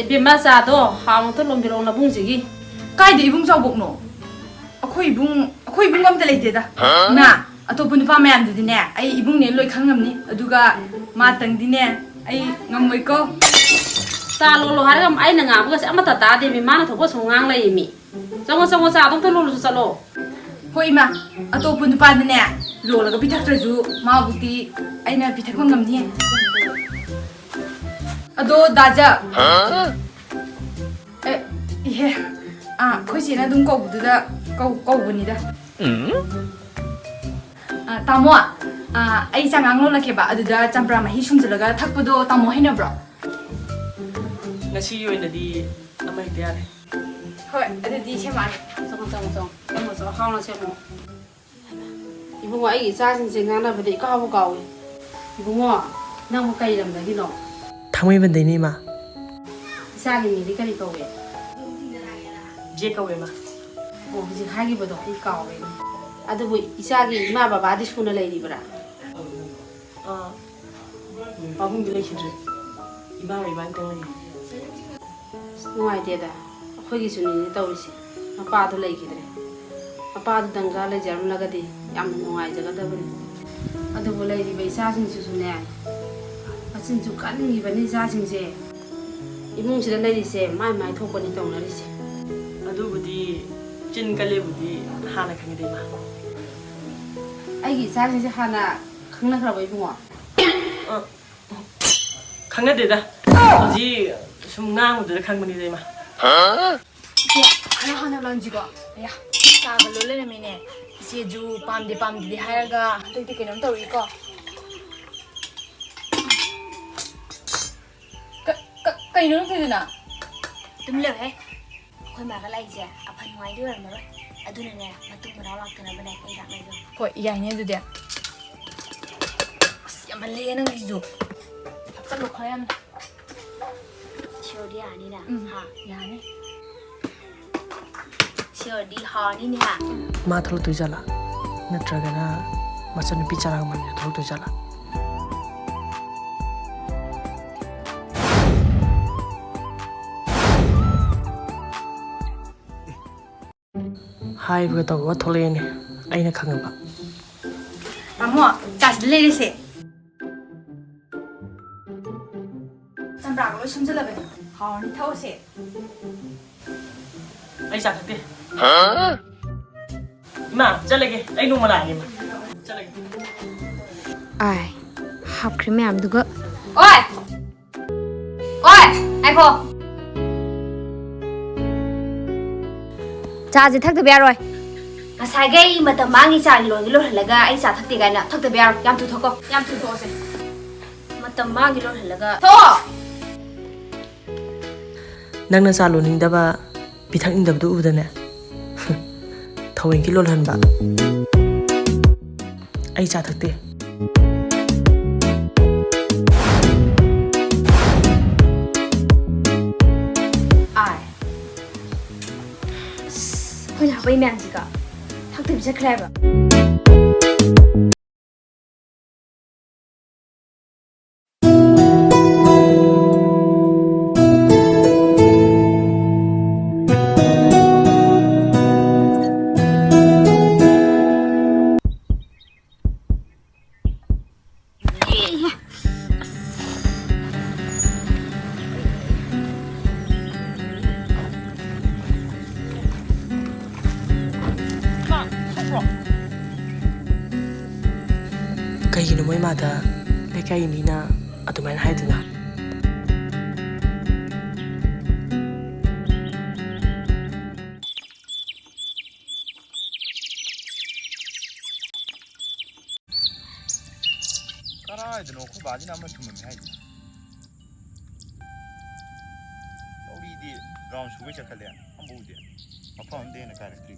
Speaker 5: ꯏꯕꯦꯝꯃ ꯆꯥꯗꯣ ꯍꯥꯎꯅꯇ ꯂꯣꯟꯕꯤꯔꯛꯑꯣ ꯅꯕꯨꯡꯁꯤꯒꯤ
Speaker 3: ꯀꯥꯏꯗ ꯏꯕꯨꯡ ꯆꯥꯎꯕꯣꯛꯅꯣ ꯑꯩꯈꯣꯏ ꯏꯕꯨꯡ ꯑꯝꯇ ꯂꯩꯇꯦꯗ ꯏꯃꯥ ꯑꯇꯣꯞꯄ ꯅꯨꯄꯥ ꯃꯌꯥꯝꯗꯨꯗꯤꯅꯦ ꯑꯩ ꯏꯕꯨꯡꯅꯦ ꯂꯣꯏ ꯈꯪꯉꯝꯅꯤ ꯑꯗꯨꯒ ꯃꯥꯇꯪꯗꯤꯅꯦ ꯑꯩ ꯉꯝꯃꯣꯏꯀꯣ
Speaker 5: ꯆꯥ ꯂꯣꯜꯂꯣ ꯍꯥꯏꯔꯒ ꯑꯩꯅ ꯉꯥꯡꯕꯒꯁꯦ ꯑꯃꯠꯇ ꯇꯥꯗꯦꯃꯤ ꯃꯥꯅ ꯊꯣꯛꯄ ꯁꯨꯝ ꯉꯥꯡ ꯂꯩꯌꯦꯃꯤ ꯆꯪꯉꯣ ꯆꯥꯗꯣ ꯑꯝꯇ ꯂꯣꯜꯂꯨꯁꯨ ꯆꯠꯂꯣ
Speaker 3: ꯍꯣꯏ ꯏꯃꯥ ꯑꯇꯣꯞꯄ ꯅꯨꯄꯥꯗꯅꯦ ꯂꯣꯜꯂꯒ ꯄꯤꯊꯛꯇ꯭ꯔꯁꯨ ꯃꯥꯕꯨꯗꯤ ꯑꯩꯅ ꯄꯤꯊꯛꯄ ꯉꯝꯅꯤ ꯑꯗꯣ ꯗꯥꯖ ꯏꯍꯦ ꯑꯩꯈꯣꯏ ꯆꯦꯅ ꯑꯗꯨꯝ ꯀꯧꯕꯗꯨꯗ ꯀꯧꯕꯅꯤꯗ ꯇꯥꯃꯣ ꯑꯩ ꯆꯉꯥꯡ ꯂꯣꯜꯂꯛꯀꯦꯕ ꯑꯗꯨꯗ ꯆꯝꯄ꯭ꯔꯥ ꯃꯍꯤ ꯁꯨꯝꯖꯤꯜꯂꯒ ꯊꯛꯄꯗꯣ ꯇꯥꯃꯣ ꯍꯩꯅꯕ꯭ꯔꯣ
Speaker 6: ꯉꯁꯤꯒꯤ ꯑꯣꯏꯅꯗꯤ ꯑꯃ ꯍꯦꯛꯇ ꯌꯥꯔꯦ
Speaker 3: ꯍꯣꯏ ꯑꯗꯨꯗꯤ ꯁꯦꯝꯃꯛꯑꯒꯦ
Speaker 5: ꯆꯪꯉꯣ ꯍꯥꯎꯅ ꯁꯦꯝꯃꯣ 이봉아 아이 짜증쟁 하나보다 까고 까고 이봉아 너무 까이란다 기노
Speaker 6: ꯊꯥꯡꯃꯩꯕꯟꯗꯩꯅꯤ ꯏꯃꯥ
Speaker 5: 이사기 미리 까리 까고에
Speaker 6: ꯖꯦ ꯀꯧꯋꯦ ꯏꯃꯥ
Speaker 5: 뭐 이제 하기보다 이 까고에 아도 뭐 이사기 이마 바바디 손을 내리버라
Speaker 6: ꯄꯥꯕꯨꯡꯗꯤ ꯂꯩꯈꯤꯗ꯭ꯔꯦ ꯏꯃꯥꯒ ꯏꯕꯥꯅꯤꯇꯪ ꯂꯩ
Speaker 5: ꯅꯨꯡꯉꯥꯏꯇꯦꯗ ꯑꯩꯈꯣꯏꯒꯤꯁꯨꯅꯤꯅꯦ ꯇꯧꯔꯤꯁꯦ ꯃꯄꯥꯗꯣ ꯂꯩꯈꯤꯗ꯭ꯔꯦ ꯃꯄꯥꯗꯨꯗꯪꯒ ꯂꯩꯖꯔꯝꯂꯒꯗꯤ ꯌꯥꯝꯅ ꯅꯨꯡꯉꯥꯏꯖꯒꯗꯕꯅꯤ ꯑꯗꯨꯕꯨ ꯂꯩꯔꯤꯕ ꯏꯆꯥꯁꯤꯡꯁꯤꯁꯨꯅꯦ ꯃꯆꯤꯟꯁꯨ ꯀꯟꯈꯤꯕꯅꯤ ꯏꯆꯥꯁꯤꯡꯁꯦ 이몽실에 내리세 마이 마이 톡번이 떠오르리세
Speaker 6: ꯑꯗꯨꯕꯨꯗꯤ ꯆꯤꯟ ꯀꯜꯂꯦꯕꯨꯗꯤ ꯍꯥꯟꯅ ꯈꯪꯉꯤꯗ ꯏꯃꯥ
Speaker 5: 아이기 이사진세 하나 강나그라고 이봉아
Speaker 6: ꯈꯪꯅꯗꯦꯗ ꯍꯧꯖꯤꯛ ꯁꯨꯝ ꯉꯥꯡꯕꯗꯨꯗ ꯈꯪꯕꯅꯤꯗ ꯏꯃꯥ
Speaker 3: ꯈꯔ ꯍꯥꯟꯅ ꯂꯪꯁꯤꯀꯣ ꯑꯌꯥ ꯆꯥꯒ ꯂꯣꯏ ꯂꯩꯔꯝꯃꯤꯅꯦ ꯏꯆꯦꯁꯨ ꯄꯥꯝꯗꯦ ꯍꯥꯏꯔꯒ ꯍꯟꯗꯛꯇꯤ ꯀꯩꯅꯣꯝ ꯇꯧꯔꯤꯀꯣ ꯀꯩꯅꯣ ꯅꯪꯇꯣꯏꯗꯨꯅ
Speaker 7: ꯑꯗꯨꯝ ꯂꯩꯔꯦ ꯑꯩꯈꯣꯏ ꯃꯥꯒ ꯂꯥꯛꯏꯁꯦ ꯑꯐ ꯅꯨꯡꯉꯥꯏꯗꯤ ꯑꯣꯏꯔꯝꯃꯔꯣꯏ ꯑꯗꯨꯅꯅꯦ ꯃꯇꯨꯡ ꯃꯅꯥꯎ ꯂꯥꯛꯇꯅꯕꯅꯦ ꯑꯩ ꯂꯥꯛꯅꯩꯗꯣ
Speaker 3: ꯍꯣꯏ ꯌꯥꯏꯅꯦ ꯑꯗꯨꯗꯤ ꯑꯁ ꯌꯥꯝꯃꯜꯂꯦ ꯅꯪꯒꯤꯁꯤꯁꯨ ꯍꯥꯞꯆꯜꯂꯣ ꯈꯔ ꯌꯥꯝꯅ
Speaker 7: ꯁꯤꯌꯣꯔꯗꯤ ꯌꯥꯅꯤꯅ ꯍꯥ
Speaker 3: ꯌꯥꯅꯤ
Speaker 7: ꯁꯤꯌꯣꯔꯗꯤ ꯍꯥꯎꯅꯤꯅꯦ ꯍꯥ
Speaker 6: ꯃꯥ ꯊꯣꯛꯂꯛꯇꯣꯏꯖꯥꯠꯂꯥ ꯅꯠꯇ꯭ꯔꯒꯅ ꯃꯆꯟꯅꯨꯄꯤ ꯆꯔꯥꯡꯃꯟꯅ ꯊꯣꯛꯂꯛꯇꯣꯏꯖꯥꯠꯂꯥ ꯍꯥꯏꯕꯒ ꯇꯧꯕꯒ ꯊꯣꯛꯂꯛꯑꯦꯅꯦ ꯑꯩꯅ ꯈꯪꯉꯕ
Speaker 3: ꯇꯥꯃꯣ ꯆꯥꯁꯤꯗ ꯂꯩꯔꯁꯦ ꯆꯝꯄ꯭ꯔꯥꯒ ꯂꯣꯏ ꯁꯨꯝꯖꯤꯜꯂꯕꯅꯤ ꯍꯥꯎꯔꯅꯤ ꯊꯛꯎꯁꯦ
Speaker 6: ꯑꯩ ꯆꯥ ꯊꯛꯇꯦ ꯏꯃꯥ ꯆꯠꯂꯒꯦ ꯑꯩ ꯅꯣꯡꯃ ꯂꯥꯛꯑꯒꯦ ꯏꯃꯥ ꯆꯠꯂꯒꯦ
Speaker 7: ꯑꯥꯏ ꯍꯥꯞꯈ꯭ꯔꯦ ꯃꯌꯥꯝꯗꯨꯒ
Speaker 3: ꯑꯣꯏ
Speaker 7: ꯉꯥꯏꯈꯣ ꯆꯥꯁꯦ ꯊꯛꯇꯕ ꯌꯥꯔꯣꯏ ꯉꯁꯥꯏꯒꯩ ꯃꯇꯝ ꯃꯥꯡꯉꯤ ꯆꯥꯒꯤ ꯂꯣꯏꯍꯜꯂꯒ ꯑꯩ ꯆꯥ ꯊꯛꯇꯦ ꯀꯥꯏꯅ ꯊꯛꯇꯕ ꯌꯥꯔꯣꯏ ꯌꯥꯝ ꯊꯨꯊꯣꯛꯀꯣ
Speaker 3: ꯌꯥꯝ ꯊꯨꯊꯣꯛꯑꯁꯦ
Speaker 7: ꯃꯇꯝ ꯃꯥꯡꯉꯤ ꯂꯣꯏꯍꯜꯂꯒ
Speaker 3: ꯊꯣꯛꯑꯣ
Speaker 6: ꯅꯪꯅ ꯆꯥ ꯂꯣꯟꯅꯤꯡꯗꯕ ꯄꯤꯊꯛꯅꯤꯡꯗꯕꯗꯨ ꯎꯕꯗꯅꯦ ꯊꯑꯣꯏꯀꯤ ꯂꯣꯜꯍꯟꯕ ꯑꯩ ꯆꯥ ꯊꯛꯇꯦ
Speaker 3: ꯑꯥꯏ
Speaker 7: ꯑꯩꯈꯣꯏ ꯂꯥꯛꯄ ꯂꯥꯛꯄꯩ ꯃꯌꯥꯝꯁꯤꯒ ꯊꯛꯇꯕꯤ ꯆꯠꯈ꯭ꯔꯦꯕ
Speaker 6: ꯀꯩꯒꯤꯅꯣ ꯃꯣꯏ ꯃꯥꯗ ꯂꯩꯀꯥꯏꯒꯤ ꯃꯤꯅ ꯑꯗꯨꯃꯥꯏꯅ ꯍꯥꯏꯗꯨꯅ
Speaker 2: ꯀꯔꯥꯏꯗꯅꯣ ꯑꯩꯈꯣꯏ ꯕꯥꯁꯤꯅ ꯑꯃ ꯊꯨꯝꯃꯝꯃꯦ ꯍꯥꯏꯁꯤꯅ ꯂꯧꯔꯤꯗꯤ ꯔꯥꯎꯟ ꯁꯨꯕꯩ ꯆꯠꯈꯠꯂꯦ ꯑꯃꯐꯥꯎ ꯎꯗꯦ ꯃꯐꯝ ꯑꯝꯗ ꯍꯦꯟꯅ ꯀꯥꯏꯔꯛꯇ꯭ꯔꯤ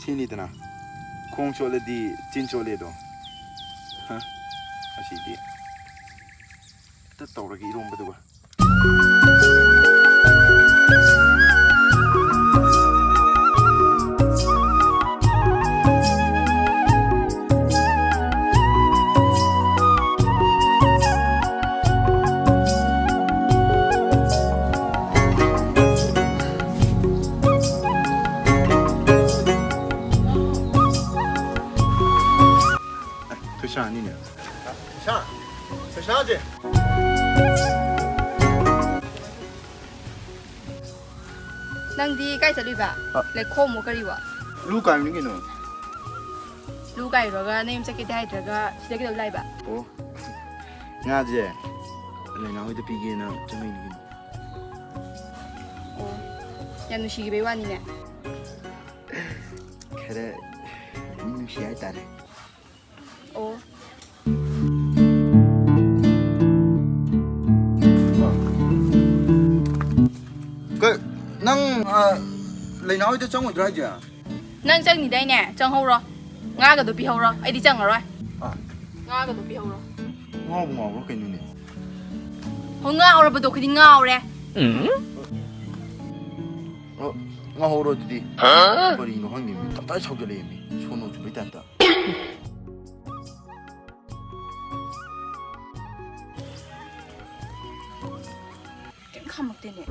Speaker 2: ꯁꯤꯅꯤꯗꯅ ꯈꯣꯡ ꯆꯣꯠꯂꯗꯤ ꯆꯤꯟ ꯆꯣꯠꯂꯦꯗꯣ ꯑꯁꯤꯗꯤ ꯇꯧꯔꯒ ꯏꯔꯣꯝꯕꯗꯨꯒ ꯄꯩꯁꯥꯁꯦ
Speaker 3: ꯅꯪꯗꯤ ꯀꯥꯏ ꯆꯠꯂꯨꯏꯕ ꯂꯩꯈꯣꯝꯃꯣ ꯀꯔꯤꯋꯣ
Speaker 2: ꯂꯨ ꯀꯥꯏꯕꯅꯤ ꯀꯩꯅꯣ
Speaker 3: ꯂꯨ ꯀꯥꯏꯔꯨꯔꯒ ꯅꯌꯨꯝ ꯆꯠꯀꯦꯗꯤ ꯍꯥꯏꯗ꯭ꯔꯒ ꯁꯤꯗ ꯀꯩꯗꯧ ꯂꯥꯛꯏꯕ
Speaker 2: ꯑꯣ ꯉꯥꯁꯦ ꯂꯩꯅꯥ ꯍꯣꯏꯗ ꯄꯤꯒꯦꯅ ꯆꯪꯉꯛꯏꯅꯤ ꯀꯩꯅꯣ
Speaker 3: ꯑꯣ ꯌꯥꯝ ꯅꯨꯡꯁꯤꯈꯤꯕꯩ ꯋꯥꯅꯤꯅꯦ
Speaker 2: ꯈꯔ ꯅꯨꯡꯁꯤ ꯍꯥꯏꯇꯥꯔꯦ
Speaker 3: ꯑꯣ
Speaker 2: ꯅꯪ ꯂꯩꯅꯥ ꯍꯣꯏꯗ ꯆꯪꯉꯣꯏꯗ꯭ꯔꯣ ꯍꯥꯏꯁꯦ
Speaker 3: ꯅꯪ ꯆꯪꯅꯤꯗꯥꯏꯅꯦ ꯆꯪꯍꯧꯔꯣ ꯉꯥꯒꯗꯣ ꯄꯤꯍꯧꯔꯣ ꯑꯩꯗꯤ ꯆꯪꯉꯔꯣꯏ ꯉꯥꯒꯗꯣ ꯄꯤꯍꯧꯔꯣ
Speaker 2: ꯉꯥꯎꯕ ꯉꯥꯎꯕ꯭ꯔꯣ ꯀꯩꯅꯣꯅꯦ
Speaker 3: ꯍꯣꯏ ꯉꯥꯎꯔꯕꯗꯣ ꯑꯩꯈꯣꯏꯗꯤ ꯉꯥꯎꯔꯦ
Speaker 2: ꯉꯥꯎꯍꯧꯔꯣ ꯑꯗꯨꯗꯤ ꯀꯔꯤꯅꯣ ꯈꯪꯗꯦ ꯃꯤ ꯇꯞꯇꯥꯏ ꯁꯧꯖꯜꯂꯛꯑꯦ ꯃꯤ ꯁꯣꯅꯣ ꯆꯨꯕꯩ ꯇꯥꯏꯞꯇ
Speaker 3: ꯀꯩꯝ ꯈꯥꯝꯃꯛꯇꯦꯅꯦ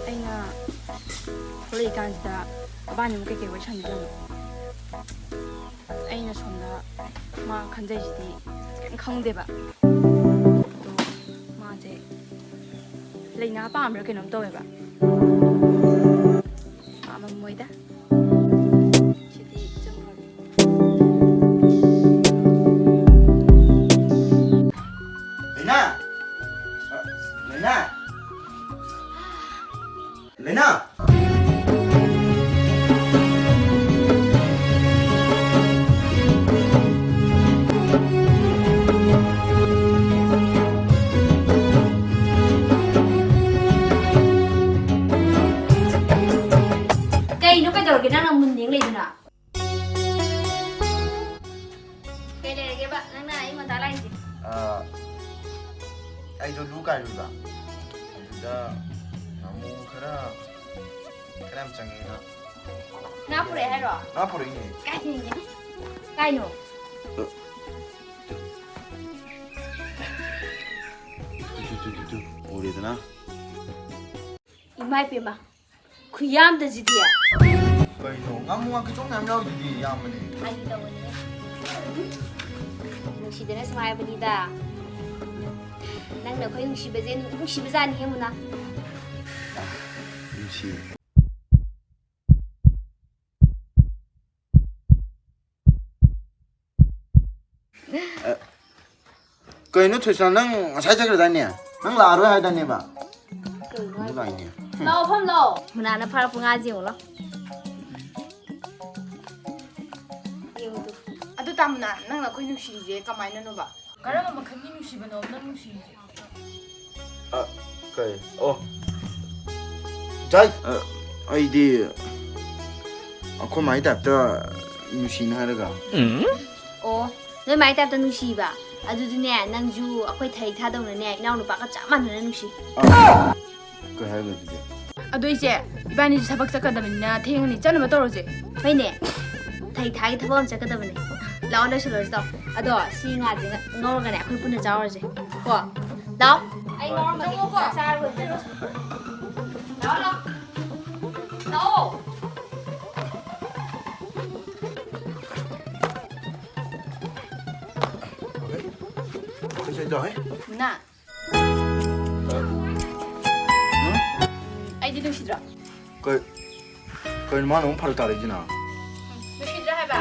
Speaker 3: ꯑꯩꯅ ꯊꯣꯛꯂꯛꯏꯀꯥꯟꯁꯤꯗ ꯃꯕꯥꯅꯤꯃꯨꯛ ꯀꯩꯀꯩ ꯋꯥꯔꯤ ꯁꯥꯟꯅꯗ꯭ꯔꯕꯅꯣ ꯑꯩꯅ ꯁꯣꯝꯗ ꯃꯥ ꯈꯟꯖꯩꯁꯤꯗꯤ ꯀꯩꯝ ꯈꯪꯗꯦꯕ ꯑꯗꯣ ꯃꯥꯁꯦ ꯂꯩꯅꯥ ꯄꯥꯝꯕ꯭ꯔꯥ ꯀꯩꯅꯣꯝ ꯇꯧꯋꯦꯕ ꯄꯥꯝꯃꯝꯃꯣꯏꯗ ꯁꯤꯗꯤ ꯆꯪꯈ꯭ꯔꯒꯦ
Speaker 2: ꯂꯩꯅꯥ ꯂꯩꯅꯥ ꯂꯩꯅꯥ
Speaker 7: ꯀꯩꯅꯣ ꯀꯩꯗꯧꯔꯒꯦ ꯅꯪꯅ ꯃꯨꯟꯅꯦ
Speaker 2: ꯑꯩꯗꯣ ꯂꯨ ꯀꯥꯏꯔꯨꯏꯕ ꯑꯗꯨꯗ ꯉꯥꯃꯨ ꯈꯔ ꯌꯥꯝ ꯆꯪꯉꯦꯅ
Speaker 7: ꯉꯥ ꯄꯨꯔꯛꯑꯦ ꯍꯥꯏꯔꯣ?
Speaker 2: ꯉꯥ ꯄꯨꯔꯛꯏꯅꯦ.
Speaker 7: ꯀꯥꯏꯅꯣ?
Speaker 2: 우리들아
Speaker 7: 이마이 빼마. 그 야암다지디야.
Speaker 2: 그래서 나무가 그 정도 안 나오지 야무네.
Speaker 7: 아니 더원이. 누시드네 스마이브니다. 낭나 거의 누시베자니 해무나.
Speaker 2: 누시. 그이노 퇴사는 사자를 다니야. 난 라로 해 다니 봐. 누가 아니야.
Speaker 7: 너 펌너. 문화는 팔 풍아지오로.
Speaker 3: ꯑꯗꯨ ꯇꯥꯃꯅ ꯅꯪꯅ ꯑꯩꯈꯣꯏ ꯅꯨꯡꯁꯤꯔꯤꯁꯦ ꯀꯃꯥꯏꯅꯅꯣꯕ? ꯀꯔꯝꯕ ꯃꯈꯜꯒꯤ ꯅꯨꯡꯁꯤꯕꯅꯣ ꯅꯪ ꯅꯨꯡꯁꯤꯔꯤꯁꯦ?
Speaker 2: 그래. 자, 아이디 아코 많이 답다 누시는 하려가.
Speaker 7: 어, 너 많이 답다 누시바. 아두두네 낭주 아코이 타이 타동네 이나우누빠가 짜만하네 누시.
Speaker 2: 그 해가지고.
Speaker 3: ꯑꯗꯣ 이제 이반이도ꯊꯕꯛ ꯆꯠꯀꯗꯕꯅꯤ나 ꯊꯦꯡꯉꯅꯤ ꯆꯠꯅꯕ ꯇꯧꯔꯁꯦ.
Speaker 7: ꯍꯣꯏꯅꯦ ꯊꯩ ꯊꯥꯒꯤ ꯊꯕꯛ ꯑꯃ ꯆꯠꯀꯗꯕꯅꯦ ꯂꯥꯛꯑꯣ ꯂꯣꯏꯁꯤꯜꯂꯨꯔꯁꯤ ꯇꯧ ꯑꯗꯣ ꯁꯤ ꯉꯥꯁꯦ ꯉꯧꯔꯒꯅꯦ ꯑꯩꯈꯣꯏ ꯄꯨꯟꯅ ꯆꯥꯎꯔꯁꯦ ꯀꯣ ꯂꯥꯛꯑꯣ ꯑꯩ ꯉꯧꯔꯝꯃꯒꯦ ꯆꯥꯛ ꯆꯥꯔꯒ ꯂꯥꯛꯑꯣ ꯂꯥꯛꯑꯣ
Speaker 2: 그래서 너 해?
Speaker 3: 누나. 아이디 누시더라.
Speaker 2: 그 얼마 너무 바로 다르지나.
Speaker 3: 누시더라 해봐.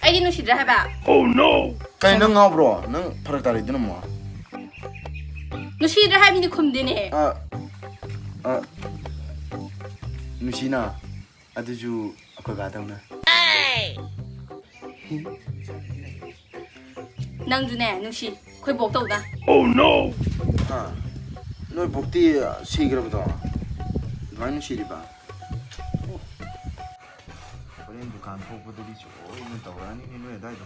Speaker 3: 아이디 누시더라 해봐.
Speaker 2: 그이 너 가브로 너 바로 다르지나 뭐.
Speaker 3: 누시더라 하면이 콤되네.
Speaker 2: 누시나 아두주 아까 가다오나.
Speaker 3: 낭주네 누시. 거의 목 떠오다.
Speaker 2: 너 복디 시그러부터 많이 시리바. 우리 두칸 보고들이 좋은 떠라니 니네 다이도.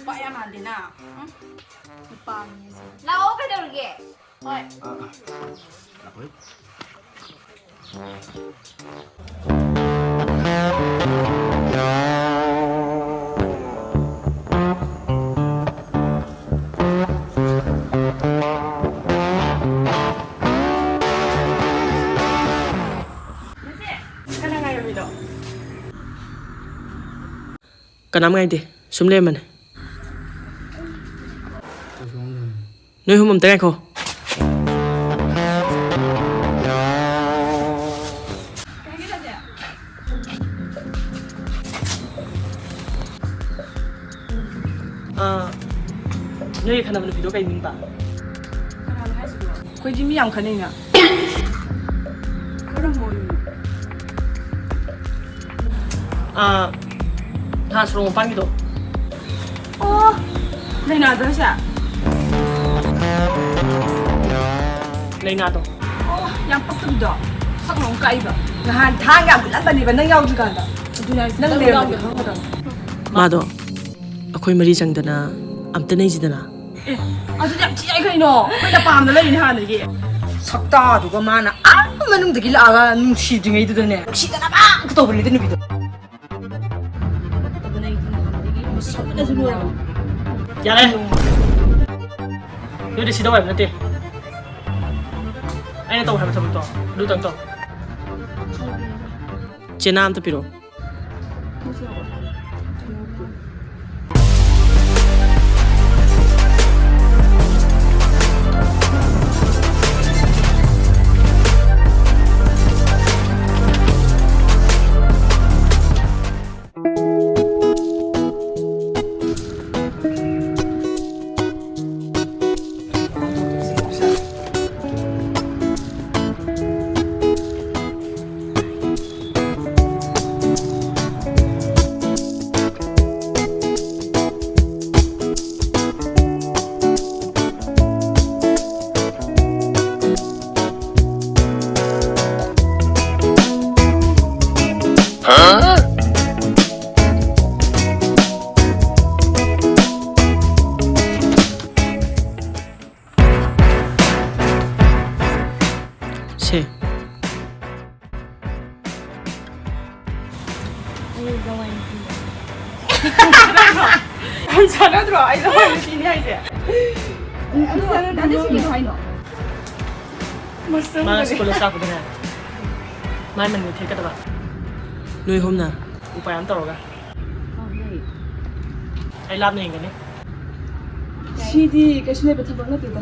Speaker 3: 빠야만 안 되나? 응? 오빠.
Speaker 7: 라오 배달게 어이
Speaker 6: Kanam ngay đi, sum lên mình. Nơi hôm tay khô. nơi khả năng là video cái mình ba.
Speaker 3: 거의 김이 양 가네냐. 그럼 뭐?
Speaker 6: 다 서로 빵이도.
Speaker 3: 내 나도 하자.
Speaker 6: Này 나도.
Speaker 3: 양 뻑뻑이다. 사고 까이봐. 한 당가 물란다니까 너 야우지 간다. 누나 너 내가 하거든.
Speaker 6: 마도. 아코이 머리 장다나 암때 내지다나.
Speaker 3: 아주 ям 지야 이거이노. 그냥 밤도 내린 하는 게. 삭다 누가 많아. 아무만 놈들 아가 눈치 중에 이드더네. 시다나 막 그도 벌리더니 비도.
Speaker 6: Dạ đây. Đưa đi xin đâu em nữa đi. Anh tàu hay mà thầm tàu, đưa tàu tàu. Trên nam tập piro.
Speaker 3: 잘하더라. 아이 너무 비니 하이제. 나도 지금 하이노. 무슨
Speaker 6: 마 스쿨에 싸거든. 마이만 못 해가다 봐. 누이 홈나. 우파 안 떨어가. 아이 랍네 인간네.
Speaker 3: 시디 그시네 베트 벌나 되다.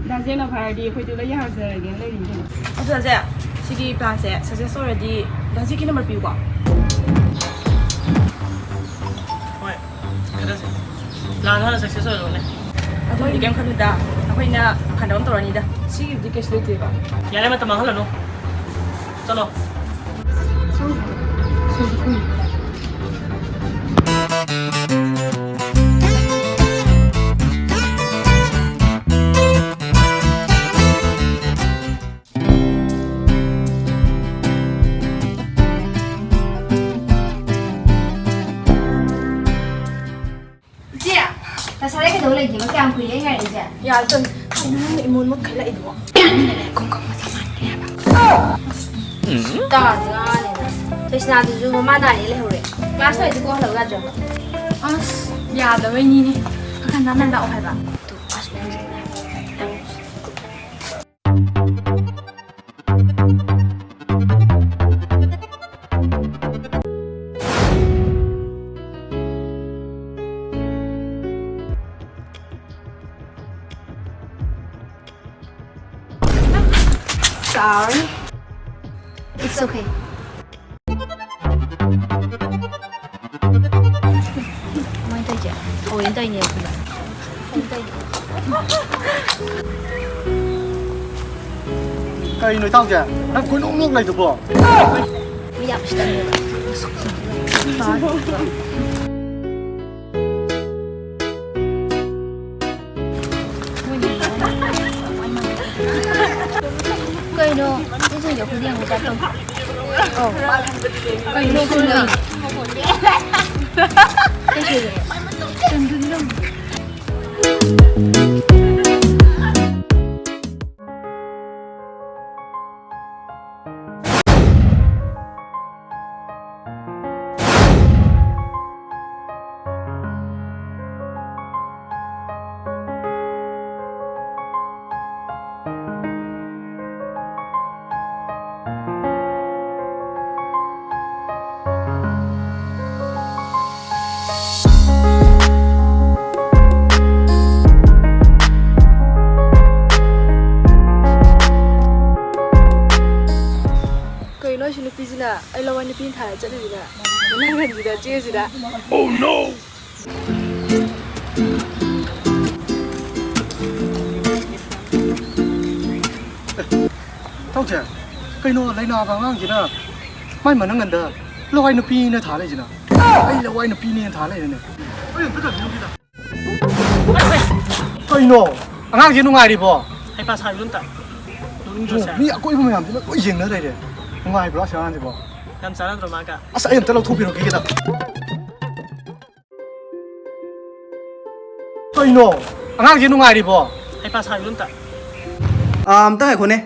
Speaker 3: 나제나 바디 코이들 야하자게 레리게. 어쩌자. 시기 반세 사세 소리디 나지기 넘버 비고.
Speaker 6: ꯍꯣꯏ ꯈꯔꯁꯦ ꯂꯥꯟ ꯍꯥꯟꯅ success ꯑꯣꯏꯔꯕꯅꯦ
Speaker 3: ꯑꯗꯨꯗꯤ ꯀꯩꯝ ꯈꯜꯂꯨꯗ ꯑꯩꯈꯣꯏꯅ ꯐꯅꯕ ꯑꯃ ꯇꯧꯔꯅꯤꯗ ꯁꯤꯒꯤꯕꯨꯗꯤ ꯀꯩꯁꯨ ꯂꯩꯇꯦꯕ
Speaker 6: ꯌꯥꯔꯦ ꯃꯇꯝ ꯃꯥꯡꯍꯜꯂꯅꯨ ꯆꯠꯂꯣ
Speaker 7: Saya ke dulu lagi, macam aku yang ada je.
Speaker 3: 야 일단 하이는 이모는 뭐 갈라 이거 건강 마사만 해
Speaker 7: Tak, jangan ni. Terus nanti juga mana ni leh hore. Kelas itu kau lalu aja.
Speaker 3: As 야 너 왜니니 아까 나만 나 오해봐
Speaker 7: Tu, pas ni.
Speaker 3: Sorry
Speaker 7: It's okay. Main tu je. Oh, yang tu ni aku nak. Yang tu.
Speaker 1: Cây nói tao kìa, đang cuốn ống nước này được bỏ.
Speaker 7: Bây giờ mesti ni. Cây nó, cái gì có điện của cha không? Cây nó không được. Cái gì vậy? Chân đừng đâu.
Speaker 3: 시 누피지나 아이라와 누피인 다 짜리지나 나는 지다 찌지다
Speaker 1: Tao kìa, cây nó lấy nào vào ngang kìa nè. Mai mà nó ngần đờ, lâu ai nó pi nó thả lại kìa nè. Ai lâu ai nó pi nó thả lại nè. Ôi, tất cả những cái đó. Cây nó, ngang kìa nó ngay đi bỏ.
Speaker 6: ให้ป้าชายรุ่นตัดรุ่นจุดแสบ
Speaker 1: Mẹ coi không làm thì nó coi dừng nữa đây đấy. Ngoài bữa sáng ăn thì bỏ.
Speaker 6: ยำสารตรมากะ
Speaker 1: À sao em tao lâu thu tiền cái đó. Cây nó, ngang kìa nó ngay đi bỏ.
Speaker 6: ให้ป้าชายรุ่นตัด
Speaker 2: ตั้งแต่คนนี้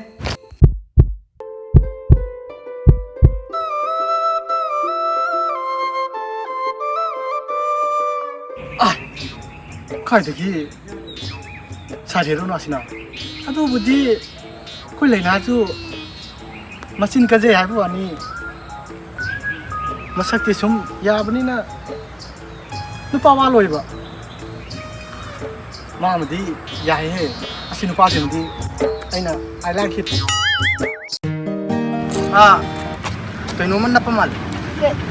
Speaker 1: khai thì cái xa thế đâu nó xin nào à tôi bữa đi coi lấy lá chú mà xin cái gì hay vụ anh mà sắc cái súng ya bên này nó bao bao rồi vậy mà đi ya hay xin nó bao tiền đi anh nào I like it
Speaker 2: à tụi nó mình nắp mal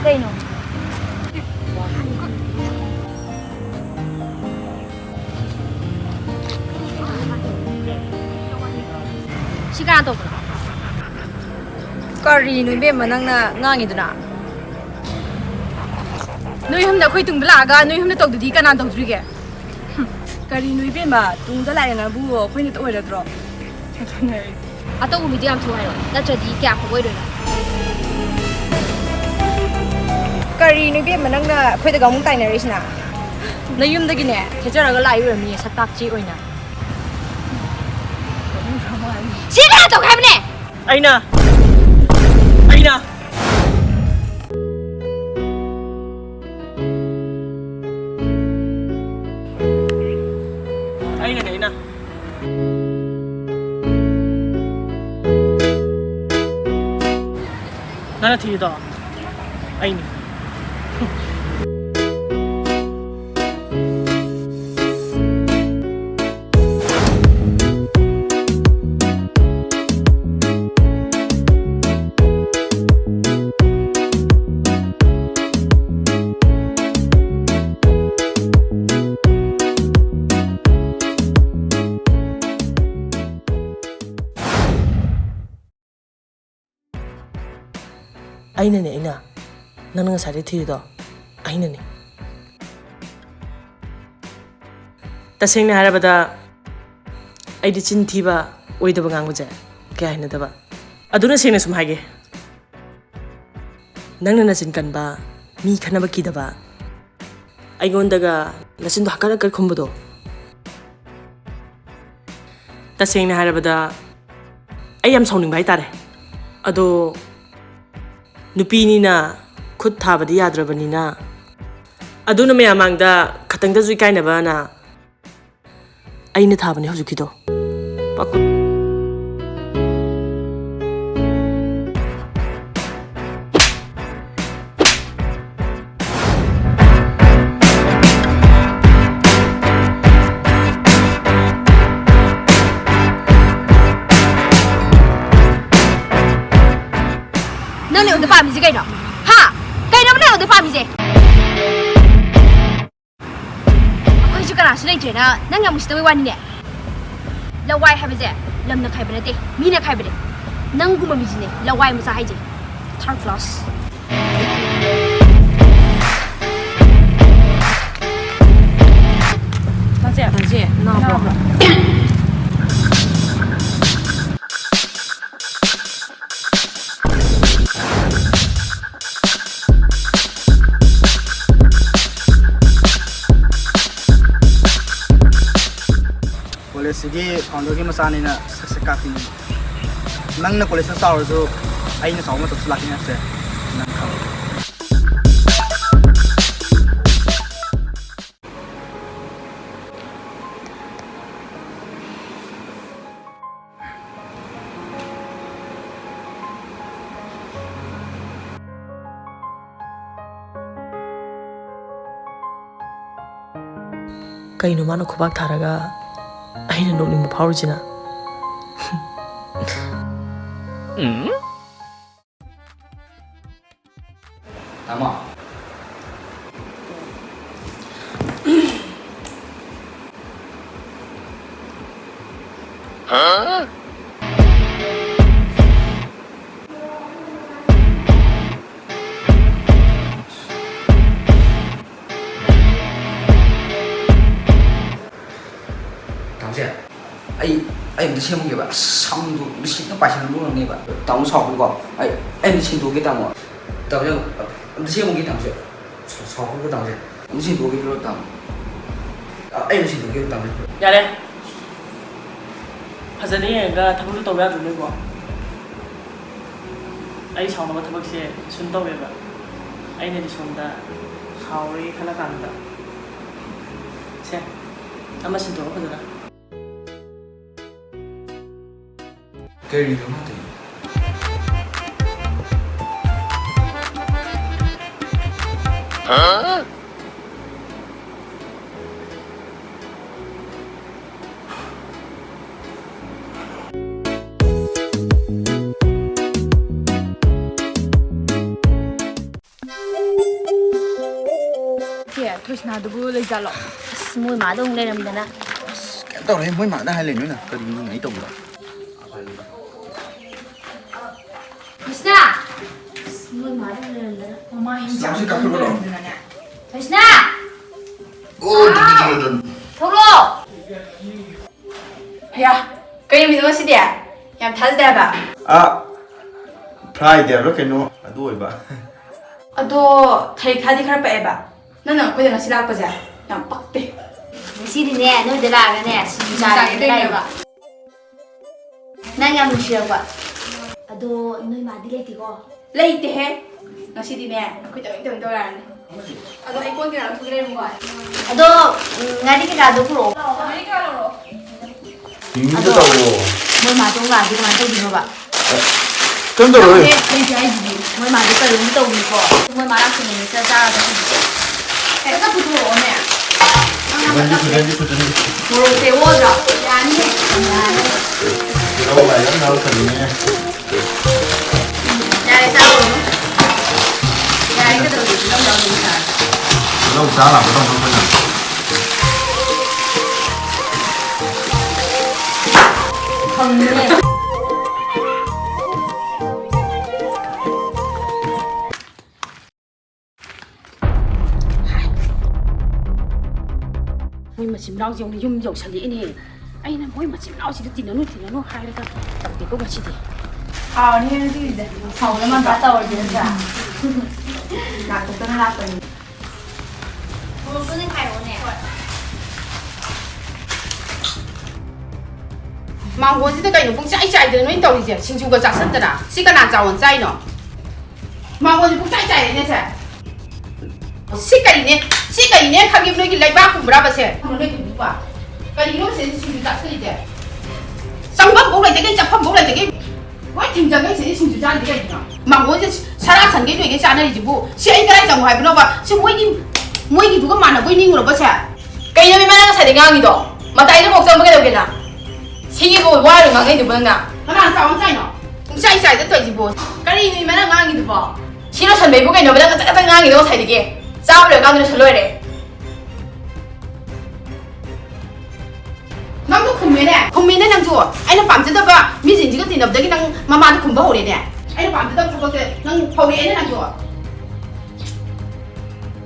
Speaker 7: Cây nó. 시간 또
Speaker 3: 까리 누이 만나나 ngang 누이 흠나 거의 둥블라가 누이 흠나 떡도 니가 난 떡들이게 까리 누이 마 둥다 라이나 부어 거의 또 오래들어
Speaker 7: 아또 우리 디암 투하요 나 저기 이게 아파 보이려나
Speaker 3: 까리 누이 만나나 거의 다 멍 따이나 레시나 나 юм다기네 계절하고 라이브미 삭박지 오이나
Speaker 7: 시간 또 가면
Speaker 6: ไอ้น่ะ ꯑꯩꯅꯅꯦ ꯑꯩꯅ ꯅꯪꯅ ꯊꯤꯔꯤꯗꯣ ꯑꯩꯅꯤ ꯑꯩꯅꯅꯦ ꯑꯩꯅ ꯅꯪꯅ ꯉꯁꯥꯏꯗꯩ ꯊꯤꯔꯤꯗꯣ ꯑꯩꯅꯅꯦ ꯇꯁꯦꯡꯅ ꯍꯥꯏꯔꯕꯗ ꯑꯩꯗꯤ ꯆꯤꯟ ꯊꯤꯕ ꯑꯣꯏꯗꯕ ꯉꯥꯡꯕꯁꯦ ꯀꯌా ꯍꯩꯅꯗꯕ ꯑꯗꯨꯅ ꯁꯦꯡꯅ ꯁꯨꯝ ꯍꯥꯏꯒꯦ ꯅꯪꯅ ꯅꯆꯤꯟ ꯀꯟꯕ ꯃꯤ ꯈꯟꯅꯕ ꯀꯤꯗꯕ ꯑꯩꯉꯣꯟꯗꯒ ꯅꯆꯤꯟꯗꯣ ꯍꯛꯀꯠ ꯍꯛꯀꯠ ꯈꯨꯝꯕꯗꯣ ꯇꯁꯦꯡꯅ ꯍꯥꯏꯔꯕꯗ ꯑꯩ ꯌꯥꯝ ꯁꯥꯎꯅꯤꯡꯕ ꯍꯥꯏꯇꯥꯔꯦ ꯑꯗꯣ ꯅꯨꯄꯤꯅꯤꯅ ꯈꯨꯠ ꯊꯥꯕꯗꯤ ꯌꯥꯗ꯭ꯔꯕꯅꯤꯅ ꯑꯗꯨꯅ ꯃꯌꯥꯝ ꯃꯥꯡꯗ ꯈꯇꯪꯗꯁꯨ ꯏꯀꯥꯏꯅꯕꯅ ꯑꯩꯅ ꯊꯥꯕꯅꯦ ꯍꯧꯖꯤꯛꯀꯤꯗꯣ
Speaker 7: ꯅꯪ ꯅꯦ ꯎꯗ ꯄꯥꯝꯃꯤꯁꯦ ꯀꯩꯅꯣ ꯍꯥ ꯀꯩꯅꯣ ꯅꯪ ꯎꯗ ꯄꯥꯝꯃꯤꯁꯦ ꯑꯩꯈꯣꯏꯁꯨ ꯀꯅꯥꯁꯨ ꯂꯩꯇ꯭ꯔꯦꯅ ꯅꯪ ꯌꯥꯝ ꯎꯁꯤꯠꯇꯕꯩ ꯋꯥꯅꯤꯅꯦ ꯂꯋꯥꯏ ꯍꯥꯏꯕꯁꯦ ꯂꯝꯅ ꯈꯥꯏꯕ ꯅꯠꯇꯦ ꯃꯤꯅ ꯈꯥꯏꯕꯅꯦ ꯅꯪꯒꯨꯝꯕ ꯃꯤꯁꯤꯅꯦ ꯂꯋꯥꯏ ꯃꯆꯥ ꯍꯥꯏꯁꯦ ꯊꯥꯔꯠ ꯀ꯭ꯂꯥꯁ
Speaker 3: ꯃꯥꯁꯦ
Speaker 6: ꯅꯥꯕ꯭ꯔꯣ
Speaker 1: ꯀꯣꯂꯦꯖꯁꯤꯒꯤ ꯐꯥꯎꯟꯗꯔꯒꯤ ꯃꯆꯥꯅꯤꯅ ꯁꯛꯁꯦ ꯀꯥꯞꯄꯤꯅꯤ ꯅꯪꯅ ꯀꯣꯂꯦꯖꯇ ꯆꯥꯎꯔꯁꯨ ꯑꯩꯅ ꯆꯥꯎꯕ ꯃꯇꯝꯁꯨ ꯂꯥꯛꯀꯅꯤ ꯍꯥꯏꯕꯁꯦ ꯅꯪ ꯈꯪꯉꯨ
Speaker 6: ꯀꯩꯅꯣ ꯃꯥꯅ ꯈꯨꯕꯥꯛ ꯊꯥꯔꯒ ꯑꯩꯅ ꯅꯣꯛꯅꯤꯡꯕ ꯐꯥꯎꯔꯤꯁꯤꯅ
Speaker 2: Tama. 당신, ai muốn xem kìa bạn, xong rồi nó xịn nó bài xong luôn này bạn, tao sọc không có, em xin đồ cái tao mà, tao cho, nó xem một cái tao chuyện, sọc không có tao chuyện, nó xin đồ cái tao, em xin đồ cái tao này.
Speaker 6: ꯌꯥꯔꯦ ꯐꯖꯅ ꯌꯦꯡꯉꯒ ꯊꯕꯛꯇꯣ ꯇꯧꯕ ꯌꯥꯗ꯭ꯔꯣ ꯅꯣꯏꯕꯣ ꯑꯩ ꯁꯥꯎꯅꯕ ꯊꯕꯛꯁꯦ ꯁꯨꯝ ꯇꯧꯋꯦꯕ ꯑꯩꯅꯗꯤ ꯁꯣꯝꯗ ꯁꯥꯎꯔꯦ ꯈꯜꯂ ꯀꯥꯟꯗ ꯁꯦ ꯑꯃ ꯁꯤꯟꯗꯣꯛꯑꯣ ꯐꯖꯅ
Speaker 2: Kerido mati.
Speaker 1: Hah?
Speaker 3: ꯊꯣꯏꯁꯅꯥꯗꯨꯕꯨ ꯂꯩꯖꯥꯠꯂꯣ
Speaker 7: ꯑꯁ ꯃꯣꯏ ꯃꯥꯗꯣ ꯑꯃꯨꯛ ꯂꯩꯔꯝꯗꯅ
Speaker 1: ꯀꯩꯝ ꯇꯧꯔꯦ ꯃꯣꯏ ꯃꯥꯗ ꯍꯥꯏ ꯂꯩꯅꯣꯏꯅ ꯀꯔꯤꯅꯣ ꯑꯩ ꯇꯧꯕ꯭ꯔꯣ
Speaker 7: ꯊꯣꯏꯁꯅꯥ ꯑꯁ ꯃꯣꯏ ꯃꯥꯗꯣ ꯑꯃꯨꯛ ꯂꯩꯔꯝꯗꯅ
Speaker 3: ꯃꯃꯥ
Speaker 2: Samsi kakuro.
Speaker 7: ꯊꯣꯏꯁꯅꯥ
Speaker 2: Oh, digi digi.
Speaker 7: ꯊꯣꯛꯂꯛꯑꯣ
Speaker 3: ꯍꯌꯥ ꯀꯩ ꯅꯨꯃꯤꯠꯅꯣ ꯉꯁꯤꯗꯤ ꯌꯥꯝ ꯊꯥꯖꯗꯦ ꯍꯥꯏꯕ
Speaker 8: Friday ꯍꯥꯏꯕ꯭ꯔꯥ ꯀꯩꯅꯣ ꯑꯗꯨ ꯑꯣꯏꯕ
Speaker 3: ꯑꯗꯣ ꯊꯥꯗꯤ ꯈꯔ ꯄꯛꯑꯦꯕ ꯅꯪꯅ ꯑꯩꯈꯣꯏꯗ ꯉꯁꯤ ꯂꯥꯛꯄꯁꯦ ꯌꯥꯝ ꯄꯛꯇꯦ
Speaker 7: ꯉꯁꯤꯗꯤꯅꯦ ꯅꯣꯏꯗ ꯂꯥꯛꯑꯒꯅꯦ ꯁꯤꯡꯖꯨ ꯆꯥꯒꯦꯅ ꯂꯩꯌꯦꯕ ꯅꯪ ꯌꯥꯝ ꯅꯨꯡꯁꯤꯔꯛꯄ ꯑꯗꯣ ꯅꯣꯏ ꯃꯥꯗꯤ ꯂꯩꯇꯦꯀꯣ
Speaker 3: ꯂꯩꯇꯦꯍꯦ ꯉꯁꯤꯗꯤꯅꯦ ꯑꯩꯈꯣꯏ ꯇꯧꯔꯅꯤ ꯇꯧꯔꯛꯑꯅꯤ ꯑꯗꯣ ꯑꯩ ꯀꯣꯟ ꯀꯩꯅꯣ ꯂꯧꯊꯣꯛꯈ꯭ꯔꯦ ꯑꯃꯨꯛ
Speaker 7: ꯑꯗꯣ ꯉꯥꯔꯤ ꯀꯩꯀꯥꯗꯣ ꯄꯨꯔꯛꯑꯣ
Speaker 3: ꯉꯥꯔꯤ ꯀꯩꯀꯥ ꯂꯧꯔꯣ
Speaker 8: ꯃꯤꯃꯤꯗ ꯇꯧꯔꯣ
Speaker 7: ꯃꯣꯏ ꯃꯥꯗꯣ ꯉꯥꯏꯗꯤ ꯀꯃꯥꯏꯅ ꯇꯧꯗꯣꯏꯅꯣꯕ
Speaker 8: ꯀꯩꯝ ꯇꯧꯔꯣꯏ
Speaker 7: ꯑꯩꯗꯤ ꯍꯥꯏꯁꯤꯗꯤ ꯃꯣꯏ ꯃꯥꯗꯣ ꯀꯔꯤꯝ ꯇꯧꯕꯤꯀꯣ ꯃꯣꯏ ꯃꯥ ꯂꯥꯛꯁꯤꯅꯦ ꯆꯥ ꯆꯥꯒꯗ ꯍꯧꯖꯤꯛ
Speaker 3: ꯍꯦꯛꯇ ꯄꯨꯊꯣꯛꯑꯣꯅꯦ
Speaker 8: ꯐꯖꯅꯤ
Speaker 7: ꯃꯣꯔꯣꯛꯁꯦ ꯑꯣꯗ꯭ꯔꯣ ꯌꯥꯅꯤꯍꯦ ꯌꯥꯅꯤ
Speaker 8: ꯇꯤꯜꯍꯧ ꯌꯥꯝ ꯌꯥꯎꯔꯛꯀꯅꯤꯅꯦ
Speaker 7: ꯌꯥꯔꯦ ꯆꯥꯔꯨꯔꯅꯨ ꯌꯥꯔꯦ ꯀꯩꯗꯧꯔꯒꯦ ꯇꯤꯜꯍꯧ ꯌꯥꯎꯗꯕꯤ ꯆꯥꯔꯦ
Speaker 8: ꯇꯤꯜꯍꯧ ꯆꯥ ꯂꯥꯛꯄꯗꯧ ꯑꯩꯈꯣꯏꯅ
Speaker 7: ꯈꯪꯉꯤꯅꯦ
Speaker 5: ꯃꯣꯏ ꯃꯆꯤꯟ ꯃꯅꯥꯎꯁꯦ ꯌꯨꯝ ꯌꯧꯁꯜꯂꯛꯏꯅꯦ ꯑꯩꯅ ꯃꯣꯏ ꯃꯆꯤꯟ ꯃꯅꯥꯎꯁꯤꯗ ꯇꯤꯟꯅꯅꯨ ꯍꯥꯏꯔꯒ ꯇꯧꯗꯦꯀꯣ ꯉꯁꯤꯗꯤ
Speaker 3: ꯍꯥꯎꯅꯤ ꯉꯁꯤꯁꯦ
Speaker 7: ꯁꯥꯎꯅ ꯃꯟꯇꯥ ꯇꯧꯔꯗꯤ ꯅꯠꯇ꯭ꯔꯥ
Speaker 3: ꯂꯥꯛꯇꯅ ꯂꯥꯛꯄꯅꯤ
Speaker 7: ꯃꯣꯔꯣꯛꯇꯨꯅꯦ ꯈꯥꯏꯔꯛꯑꯣꯅꯦ
Speaker 5: ꯃꯥꯡꯒꯣꯟꯁꯤꯗ ꯀꯩꯅꯣ ꯄꯨꯡꯆꯥꯏ ꯆꯥꯏꯗꯅ ꯅꯣꯏ ꯇꯧꯔꯤꯁꯦ ꯁꯤꯡꯖꯨꯒ ꯆꯥꯁꯟꯗꯅ ꯁꯤ ꯀꯅꯥ ꯆꯥꯎꯅ ꯆꯥꯏꯅꯣ ꯃꯥꯡꯒꯣꯟꯁꯤ ꯄꯨꯡꯆꯥꯏ ꯆꯥꯏꯔꯦꯅꯦ ꯁꯦ ꯁꯤ ꯀꯔꯤꯅꯦ ꯈꯪꯉꯦ ꯅꯣꯏꯒꯤ ꯂꯩꯕꯥꯛ ꯀꯨꯝꯕ꯭ꯔꯥꯕꯁꯦ ꯅꯣꯏꯒꯤꯕ ꯀꯔꯤꯅꯣ ꯁꯤ ꯁꯤꯡꯖꯨ ꯆꯥꯁꯜꯂꯤꯁꯦ ꯆꯪꯐꯝꯐꯥꯎ ꯂꯩꯇꯒꯩ ꯆꯠꯐꯝꯐꯥꯎ ꯂꯩꯇꯒꯩ ꯍꯣꯏ ꯊꯤꯡꯖꯒꯩ ꯁꯤꯗꯤ ꯁꯤꯡꯖꯨ ꯆꯥꯔꯤꯗꯤ ꯀꯩꯒꯤꯅꯣ ꯃꯥꯡꯒꯣꯟꯁꯦ ꯁꯔꯥ ꯁꯟꯒꯩ ꯅꯣꯏꯒꯩ ꯆꯥꯅꯔꯤꯁꯤꯕꯨ ꯁꯤ ꯑꯩ ꯀꯗꯥꯏ ꯆꯪꯉꯨ ꯍꯥꯏꯕꯅꯣꯕ ꯁꯤ ꯃꯣꯏꯒꯤꯗꯨꯒ ꯃꯥꯟꯅꯕꯣꯏ ꯅꯤꯡꯉꯨꯔꯕꯁꯦ
Speaker 3: ꯀꯩꯅꯣ ꯏꯃꯥꯅ ꯉꯁꯥꯏꯗꯩ ꯉꯥꯡꯉꯤꯗꯣ ꯃꯇꯥꯏꯗ ꯀꯣꯛ ꯆꯪꯕ ꯀꯩꯗꯧꯒꯦꯅ ꯁꯤꯒꯤꯕꯨ ꯋꯥꯔꯣ ꯉꯥꯡꯉꯩꯗꯨꯕꯨ ꯅꯪꯅ
Speaker 5: ꯀꯅꯥ ꯆꯥꯎꯅ ꯆꯥꯏꯅꯣ ꯄꯨꯡꯆꯥꯏ ꯆꯥꯏꯗ ꯇꯧꯔꯤꯁꯤꯕꯨ
Speaker 3: ꯀꯔꯤꯅꯣ ꯏꯃꯥꯅ ꯉꯥꯡꯉꯤꯗꯨꯕꯣ ꯁꯤ ꯂꯣꯏꯁꯟꯕꯩꯕꯨ ꯀꯩꯅꯣꯕ ꯅꯪ ꯈꯛꯇ ꯉꯥꯡꯉꯤꯗꯣ ꯉꯁꯥꯏꯗꯒꯤ ꯆꯥꯕ ꯂꯣꯏꯔꯀꯥꯟꯗ ꯂꯣꯏꯁꯟ ꯂꯣꯏꯔꯦ
Speaker 5: ꯅꯪꯁꯨ ꯈꯨꯝꯃꯦꯅꯦ ꯅꯪꯁꯨ ꯑꯩꯅ ꯄꯥꯝꯖꯗꯕ ꯃꯤꯁꯤꯡꯁꯤꯒ ꯇꯤꯟꯅꯕꯗꯒꯤ ꯅꯪ ꯃꯃꯥꯗ ꯈꯨꯝꯕ ꯍꯧꯔꯦꯅꯦ ꯑꯩꯅ ꯄꯥꯝꯖꯗꯕ ꯊꯕꯛꯁꯦ ꯅꯪ ꯍꯧꯔꯛꯑꯦꯅꯦ ꯅꯪꯁꯨ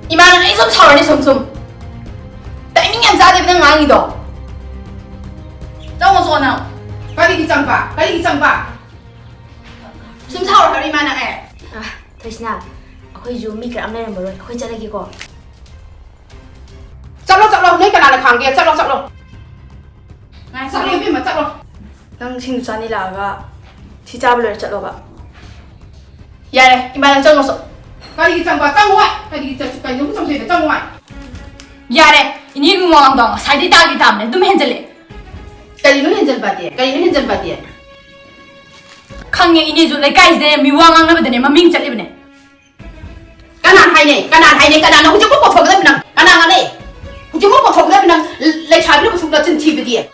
Speaker 3: 이만은 애좀 사원이 숨숨 타이밍이 안 잡아 되는 강이도 정어 소나
Speaker 5: 가리기 짱봐
Speaker 3: 숨 사월 하리 만은 애
Speaker 7: ꯊꯣꯏꯁꯤꯅ ꯑꯩꯈꯣꯏꯁꯨ ꯃꯤ ꯀꯔꯝ ꯂꯩꯔꯝꯃꯔꯣꯏ ꯑꯩꯈꯣ이 ꯆꯠꯂꯒꯦꯀꯣ
Speaker 5: ꯆꯠꯂꯣ ꯅꯣꯏ ꯀꯅꯥꯅ ꯈꯥꯡꯒꯦ ꯆꯠꯂꯣ ꯆꯠꯂꯣ 이비마 ꯆꯠꯂꯣ
Speaker 3: ꯅꯪ ꯁꯤꯡꯖꯨ ꯆꯥꯅꯤ ꯂꯥꯛꯑꯒ ꯁꯤ ꯆꯥꯕ ꯂꯣꯏꯔ ꯆꯠꯂꯣꯕ ꯌꯥꯔꯦ 이만은 ጨꯉ어서
Speaker 5: 가리기 짱봐 짱와이 가리기 너무 정신이 짱와이
Speaker 3: 야래 이니 구멍도 사이드 따기 다음에 좀 핸들래
Speaker 5: 가리는 현전바디에
Speaker 3: 강에 이니 좀 레까이데 미왕왕 나버드네 마밍 짤리브네
Speaker 5: 까난 하이네 까난 후지 먹고 터그다비랑 까난 하네 후지 먹고 터그다비랑 레차비로 무슨 같은 티비디에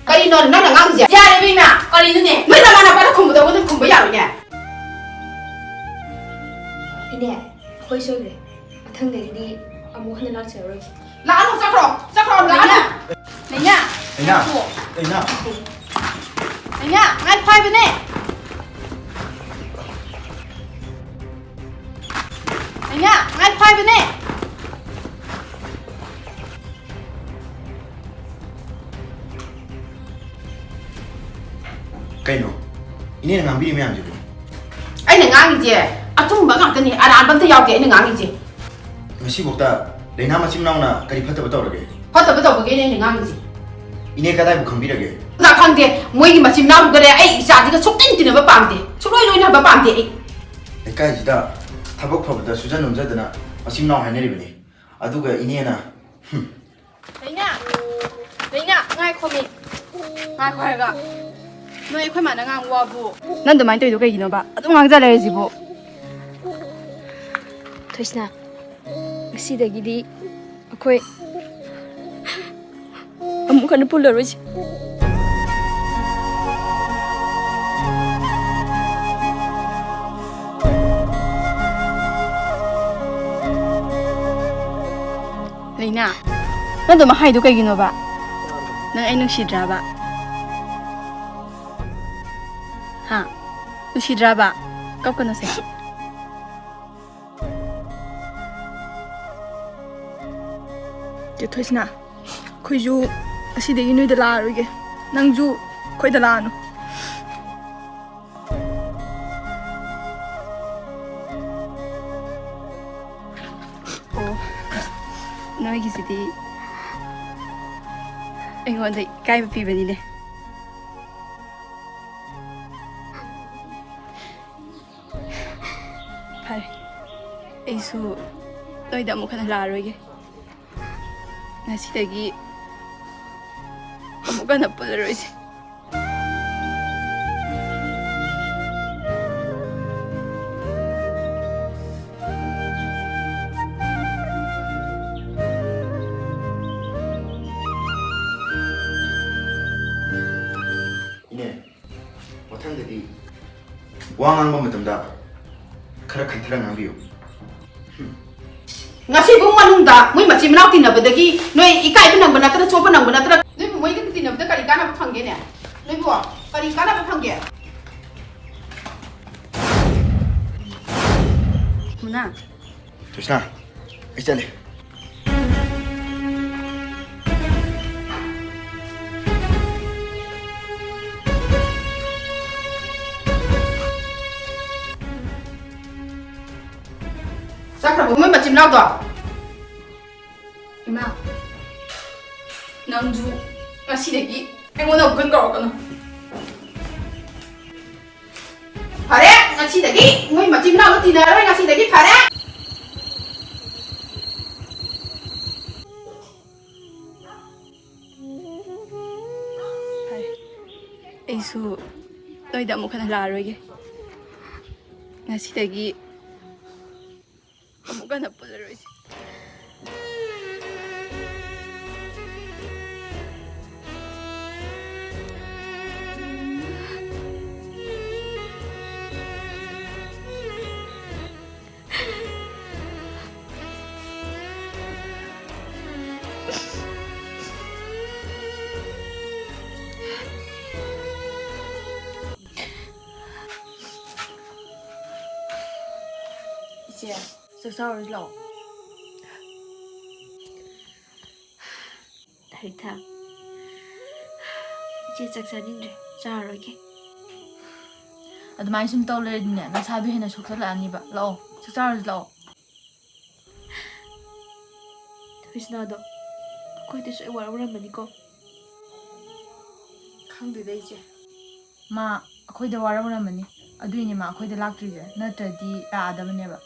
Speaker 5: 가리 너는 나랑 강지
Speaker 3: 야래 비나 거리 눈에
Speaker 5: 왜 나만 아빠랑 공부 야로냐
Speaker 7: 이네 ꯑꯩꯈꯣꯏ ꯁꯣꯏꯈ꯭ꯔꯦ ꯃꯊꯪꯗꯒꯤꯗꯤ ꯑꯃꯨꯛ ꯍꯟꯅ ꯂꯥꯛꯆꯔꯔꯣꯏꯒꯦ
Speaker 5: 라노 짝으로 라노
Speaker 3: 내냐 내냐 아이 파이브네 내냐 아이 파이브네
Speaker 8: ꯀꯩꯅꯣ ꯏꯅꯦꯅ ꯉꯥꯡꯕꯤꯔꯤ ꯃꯌꯥꯝꯁꯤꯕꯨ
Speaker 5: ꯑꯩꯅ ꯉꯥꯡꯉꯤꯁꯦ ꯑꯆꯨꯝꯕ ꯉꯥꯛꯇꯅꯤ ꯑꯔꯥꯟꯕ ꯑꯝꯇ ꯌꯥꯎꯗꯦ ꯑꯩꯅ ꯉꯥꯡꯉꯤꯁꯦ
Speaker 8: ꯉꯁꯤꯐꯥꯎꯗ ꯂꯩꯅꯥ ꯃꯆꯤꯟ ꯃꯅꯥꯎꯅ ꯀꯔꯤ ꯐꯠꯇꯕ ꯇꯧꯔꯒꯦ
Speaker 5: ꯐꯠꯇꯕ ꯇꯧꯕꯒꯤꯅꯦ ꯑꯩꯅ ꯉꯥꯡꯉꯤꯁꯦ
Speaker 8: ꯏꯅꯦ ꯀꯗꯥꯏꯕꯨ ꯈꯪꯕꯤꯔꯒꯦ
Speaker 5: 나 ꯈꯪꯗꯦ ꯃꯣꯏꯒꯤ ꯃꯆꯤꯟ ꯃꯅꯥꯎꯒꯔꯦ ꯑꯩ ꯏꯆꯥꯁꯤꯒ ꯁꯨꯛꯇꯤꯟ ꯇꯤꯟꯅꯕ ꯄꯥꯝꯗꯦ ꯁꯨꯛꯂꯣꯏ ꯂꯣꯏꯅꯕ ꯄꯥꯝꯗꯦ ꯑꯩ
Speaker 8: ꯂꯩꯀꯥꯏꯁꯤꯗ ꯊꯕꯛ ꯐꯕꯗ ꯁꯨꯖꯟ ꯅꯣꯝꯖꯗꯅ ꯃꯆꯤꯟ ꯃꯅꯥꯎ ꯍꯥꯏꯅꯔꯤꯕꯅꯤ ꯑꯗꯨꯒ ꯏꯅꯦꯅ
Speaker 3: 내냐ꯉꯥꯏꯈꯣꯃꯤꯉꯥꯏꯈꯣ ꯍꯥꯏꯔꯒ ꯅꯣꯏ ꯑꯩꯈꯣꯏ ꯃꯥꯅ ꯉꯥꯡꯕ ꯋꯥꯕꯨ ꯅꯪ ꯑꯗꯨꯃꯥꯏꯅ ꯇꯧꯔꯤꯗꯣ ꯀꯩꯒꯤꯅꯣꯕ ꯑꯗꯨꯝ ꯉꯥꯡꯖ ꯂꯩꯔꯁꯤꯕꯨ
Speaker 7: ꯊꯣꯏꯁꯤꯅ ꯉꯁꯤꯗꯒꯤꯗꯤ ꯑꯩꯈꯣꯏ ꯑꯃꯨꯛ ꯍꯟꯅ ꯄꯨꯜꯂꯔꯣꯏꯁꯤ
Speaker 3: ꯂꯩꯅꯥ ꯅꯪ ꯑꯗꯨꯝ ꯍꯥꯏꯗꯣ ꯀꯩꯒꯤꯅꯣꯕ ꯅꯪ ꯑꯩ ꯅꯨꯡꯁꯤꯗ꯭ꯔꯕ ꯍꯥ ꯅꯨꯡꯁꯤꯗ꯭ꯔꯕ ꯀꯞꯀꯅꯨꯁꯦ ꯊꯣꯏꯁꯤꯅ ꯑꯩꯈꯣꯏꯁꯨ ꯑꯁꯤꯗꯒꯤ ꯅꯣꯏꯗ ꯂꯥꯛꯑꯔꯣꯏꯒꯦ ꯅꯪꯁꯨ ꯑꯩꯈꯣꯏꯗ ꯂꯥꯛꯑꯅꯨ ꯑꯣ ꯅꯣꯏꯒꯤꯁꯤꯗꯤ ꯑꯩꯉꯣꯟꯗ ꯏꯀꯥꯏꯕ ꯄꯤꯕꯅꯤꯅꯦ ꯐꯔꯦ ꯑꯩꯁꯨ ꯅꯣꯏꯗ ꯑꯃꯨꯛ ꯍꯟꯅ ꯂꯥꯛꯑꯔꯣꯏꯒꯦ ꯉꯁꯤꯗꯒꯤ ꯑꯃꯨꯛ ꯑꯃꯨꯛ ꯍꯟꯅ ꯄꯨꯜꯂꯔꯣꯏꯁꯦ.
Speaker 8: 이네, 머탕들이 왕한 번 맞던다. khara khantara ngambiyo.
Speaker 5: ngasi bung manungda mui machi manau tinabadagi noi ikai benang banatra chopa nang banatra noi moi ka tinabda kari kana phangge ne noi bo kari kana phangge
Speaker 3: Muna.
Speaker 8: Krishna, chale.
Speaker 5: sakra bo moi machi manau do
Speaker 3: Ima. Nangju ngasidagi aingona ugan karakana.
Speaker 5: phare ngasidagi moi machi manau tinara ngasidagi phare
Speaker 3: ꯑꯩꯁꯨ ꯅꯣꯏꯗ ꯑꯃꯨꯛ ꯍꯟꯅ ꯂꯥꯛꯑꯔꯣꯏꯒꯦ. ꯉꯁꯤꯗꯒꯤ ꯑꯃꯨꯛ ꯍꯟꯅ ꯄꯨꯜꯂꯔꯣꯏꯁꯦ. 이제 ꯆꯥꯛꯆꯥꯔꯁꯤ ꯂꯥꯛꯑꯣ.
Speaker 7: 다리타. 이제 ꯆꯥꯛ ꯆꯥꯅꯤꯡꯗ꯭ꯔꯦ. ꯆꯥꯔꯔꯣꯏꯒꯦ.
Speaker 3: ꯑꯗꯨꯃꯥꯏꯅ ꯁꯨꯝ ꯇꯧ ꯂꯩꯔꯗꯤꯅꯦ ꯅꯁꯥꯗꯣ ꯍꯦꯟꯅ ꯁꯣꯛꯆꯜꯂꯛꯑꯅꯤꯕ. ꯂꯥꯛꯑꯣ ꯆꯥꯛꯆꯥꯔꯁꯤ ꯂꯥꯛꯑꯣ.
Speaker 7: ꯊꯣꯏꯁꯅꯥꯗꯣ ꯑꯩꯈꯣꯏꯗꯁꯨ ꯑꯩ ꯋꯥꯔꯧꯔꯝꯃꯅꯤꯀꯣ.
Speaker 3: ꯈꯪꯗꯦꯗ ꯏꯆꯦ. ꯃꯥ ꯑꯩꯈꯣꯏꯗ ꯋꯥꯔꯧꯔꯝꯃꯅꯤ. ꯑꯗꯨꯏꯅꯦ ꯃꯥ ꯑꯩꯈꯣꯏꯗ ꯂꯥꯛꯇ꯭ꯔꯤꯁꯦ. ꯅꯠꯇ꯭ꯔꯗꯤ ꯂꯥꯛꯑꯗꯕꯅꯦꯕ.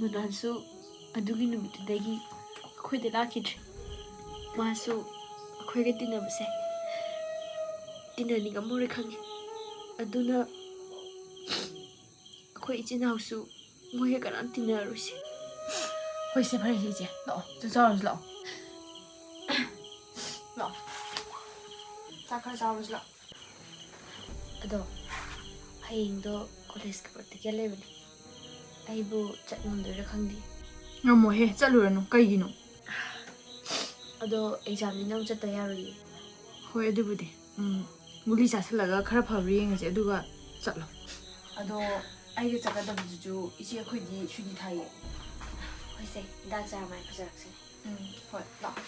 Speaker 7: ꯃꯨꯅꯥꯟꯁꯨ ꯑꯗꯨꯒꯤ ꯅꯨꯃꯤꯠꯇꯨꯗꯒꯤ ꯑꯩꯈꯣꯏꯗ ꯂꯥꯛꯈꯤꯗ꯭ꯔꯦ. ꯃꯥꯁꯨ ꯑꯩꯈꯣꯏꯒ ꯇꯤꯟꯅꯕꯁꯦ ꯇꯤꯟꯅꯅꯤꯡꯉꯝꯃꯔꯣꯏ ꯈꯪꯉꯤ. ꯑꯗꯨꯅ ꯑꯩꯈꯣꯏ ꯏꯆꯤꯟ ꯏꯅꯥꯎꯁꯨ ꯃꯣꯏꯒ ꯀꯅꯥꯝ ꯇꯤꯟꯅꯔꯣꯏꯁꯦ.
Speaker 3: ꯍꯣꯏꯁꯦ ꯐꯔꯦꯁꯦ ꯏꯆꯦ. ꯂꯥꯛꯑꯣ ꯆꯥꯛꯆꯥꯔꯁꯤ ꯂꯥꯛꯑꯣ. ꯂꯥꯛꯑꯣ. ꯆꯥꯛ ꯈꯔ ꯆꯥꯔꯁꯤ ꯂꯥꯛꯑꯣ.
Speaker 7: ꯑꯗꯣ ꯍꯌꯦꯡꯗꯣ ꯀꯣꯂꯦꯖꯀꯤ ꯄ꯭ꯔꯥꯛꯇꯤꯀꯦꯜ ꯂꯩꯕꯅꯦ. ꯑꯩꯕꯨ ꯆꯠꯉꯝꯗꯣꯏꯔꯥ ꯈꯪꯗꯦ.
Speaker 3: ꯉꯝꯃꯣꯏꯍꯦ ꯆꯠꯂꯨꯔꯅꯨ. ꯀꯩꯒꯤꯅꯣ?
Speaker 7: ꯑꯗꯣ ꯑꯦꯛꯖꯥꯝꯅꯤꯅ ꯑꯃꯨꯛ ꯆꯠꯇ ꯌꯥꯔꯣꯏꯌꯦ.
Speaker 3: ꯍꯣꯏ ꯑꯗꯨꯕꯨꯗꯤ. ꯒꯨꯂꯤ ꯆꯥꯁꯤꯜꯂꯒ ꯈꯔ ꯐꯕ꯭ꯔꯥ ꯌꯦꯡꯉꯁꯦ ꯑꯗꯨꯒ ꯆꯠꯂꯣ. ꯑꯗꯣ ꯑꯩꯒ ꯆꯠꯀꯗꯕꯗꯨꯁꯨ ꯏꯆꯦ ꯑꯩꯈꯣꯏꯗꯤ ꯁꯨꯇꯤ ꯊꯥꯏꯌꯦ.
Speaker 7: ꯍꯣꯏꯁꯦ ꯍꯤꯗꯥꯛ ꯆꯥꯔ ꯃꯥꯏ ꯐꯖꯔꯛꯁꯦ.
Speaker 3: ꯍꯣꯏ ꯂꯥꯛꯑꯣ.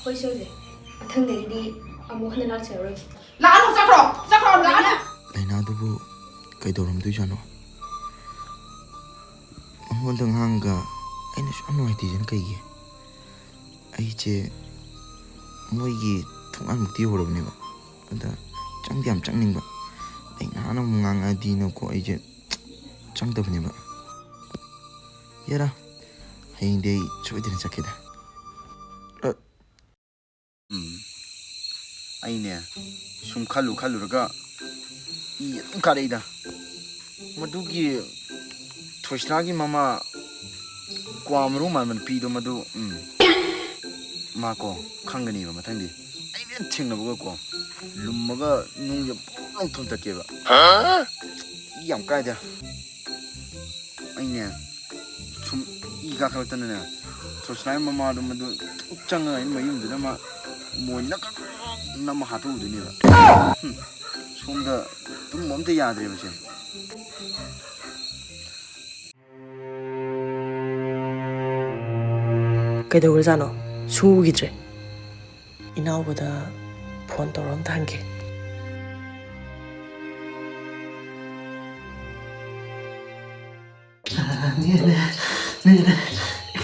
Speaker 7: ꯑꯩꯈꯣꯏ ꯁꯣꯏꯗ꯭ꯔꯦ. ꯃꯊꯪꯗꯒꯤꯗꯤ ꯑꯃꯨꯛ ꯍꯟꯅ ꯂꯥꯛꯆꯔꯔꯣꯏꯒꯦ.
Speaker 5: laano sakro laano
Speaker 8: ꯂꯥꯏꯅꯥꯗꯨꯕꯨ ꯀꯩꯗꯧꯔꯝꯗꯣꯏꯖꯥꯠꯅꯣ? ꯃꯉꯣꯟꯗ ꯉꯥꯡꯒ ꯑꯩꯅꯁꯨ ꯌꯥꯝ ꯅꯨꯡꯉꯥꯏꯇꯦꯖꯅ ꯀꯩꯒꯤ? ꯑꯩꯁꯦ ꯃꯣꯏꯒꯤ ꯊꯣꯡꯒꯥꯟꯃꯨꯛꯇꯤ ꯌꯧꯔꯕꯅꯦꯕ. ꯑꯗ ꯆꯪꯗꯤ ꯌꯥꯝ ꯆꯪꯅꯤꯡꯕ. ꯑꯩ ꯅꯍꯥꯟ ꯑꯃꯨꯛ ꯉꯥꯡꯉꯛꯑꯗꯤꯅꯀꯣ ꯑꯩꯁꯦ ꯆꯪꯗꯕꯅꯦꯕ. ꯌꯥꯔꯥ, ꯍꯌꯦꯡꯗꯤ ꯑꯩ ꯁꯣꯏꯗꯅ ꯆꯠꯀꯦꯗ. ꯑꯩꯅꯦ ꯁꯨꯝ ꯈꯜꯂꯨꯔꯒ ꯏ ꯑꯗꯨꯝ ꯀꯥꯔꯛꯏꯗ. ꯃꯗꯨꯒꯤ ꯊꯣꯏꯁꯅꯥꯒꯤ ꯃꯃꯥ ꯀ꯭ꯋꯥ ꯃꯔꯨ ꯃꯥꯟꯕ ꯅꯨꯄꯤꯗꯣ ꯃꯗꯨ ꯃꯥꯀꯣ ꯈꯪꯒꯅꯦꯕ ꯃꯊꯪꯗꯤ. ꯑꯩꯅ ꯊꯦꯡꯅꯕꯒꯀꯣ ꯂꯨꯝꯃꯒ ꯅꯨꯡꯁꯦ ꯄꯨꯡ ꯊꯣꯝꯇꯠꯀꯦꯕ. ꯏ ꯌꯥꯝ ꯀꯥꯏꯗ. ꯑꯩꯅꯦ ꯁꯨꯝ ꯏ ꯀꯥꯈꯠꯂꯛꯇꯅꯅꯦ ꯊꯣꯏꯁꯅꯥꯒꯤ ꯃꯃꯥꯗꯣ ꯃꯗꯨ ꯆꯪꯉꯒ ꯑꯩꯅ ꯃꯌꯨꯝꯗꯨꯗ ꯃꯥ ꯃꯣꯏꯅ ꯅꯝꯃ ꯍꯥꯠꯇꯣꯛꯎꯗꯣꯏꯅꯦꯕ. ꯁꯣꯝꯗ ꯇꯨꯝꯕ ꯑꯝꯇ ꯌꯥꯗ꯭ꯔꯦꯕꯁꯦ.
Speaker 6: ꯀꯩꯗꯧꯔꯖꯥꯠꯅꯣ? ꯁꯨꯈꯤꯗ꯭ꯔꯦ. ꯏꯅꯥꯎꯕꯗ ꯐꯣꯟ ꯇꯧꯔ ꯑꯝꯇ ꯍꯪꯒꯦ.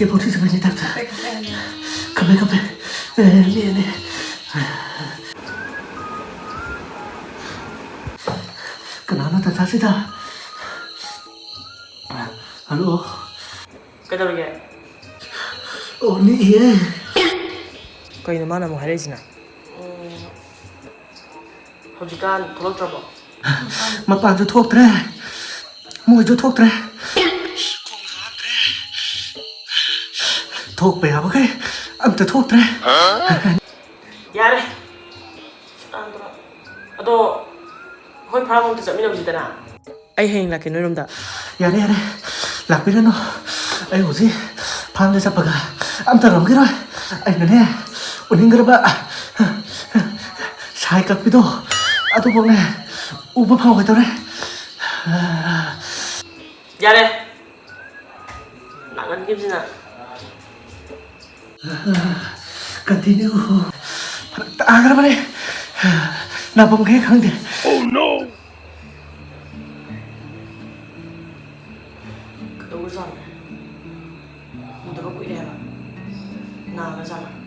Speaker 1: 개보지 저번에 답다. 갑에. 네. 그나마 다 다시다. 알로.
Speaker 6: 그다음에
Speaker 1: 언니 예.
Speaker 6: 그이는 만나 뭐 하래지나. hujudkan koloktrabo.
Speaker 1: Mapaan thok tre. Môi thok tre. Thok bè ba cái. Âm thok tre.
Speaker 6: 야래. 아도 hoi 파라몬트 점이놈지잖아. 아이 행라 개노놈다.
Speaker 1: 야래. Lạc biết nó. Ai ngủ gì? Phan lên sắp bạc. Âm rầm cái rồi. Anh nè. Unin cái ba. Sai các biết đâu. À tôi nè. Bắp hao cái tao đấy.
Speaker 6: 야래. 나간 김진아.
Speaker 1: Continue. À cái ba đây. Nào bông ghé khăng đi. Oh no.
Speaker 6: 우선 너가 꾸이래 해봐. 나가잖아.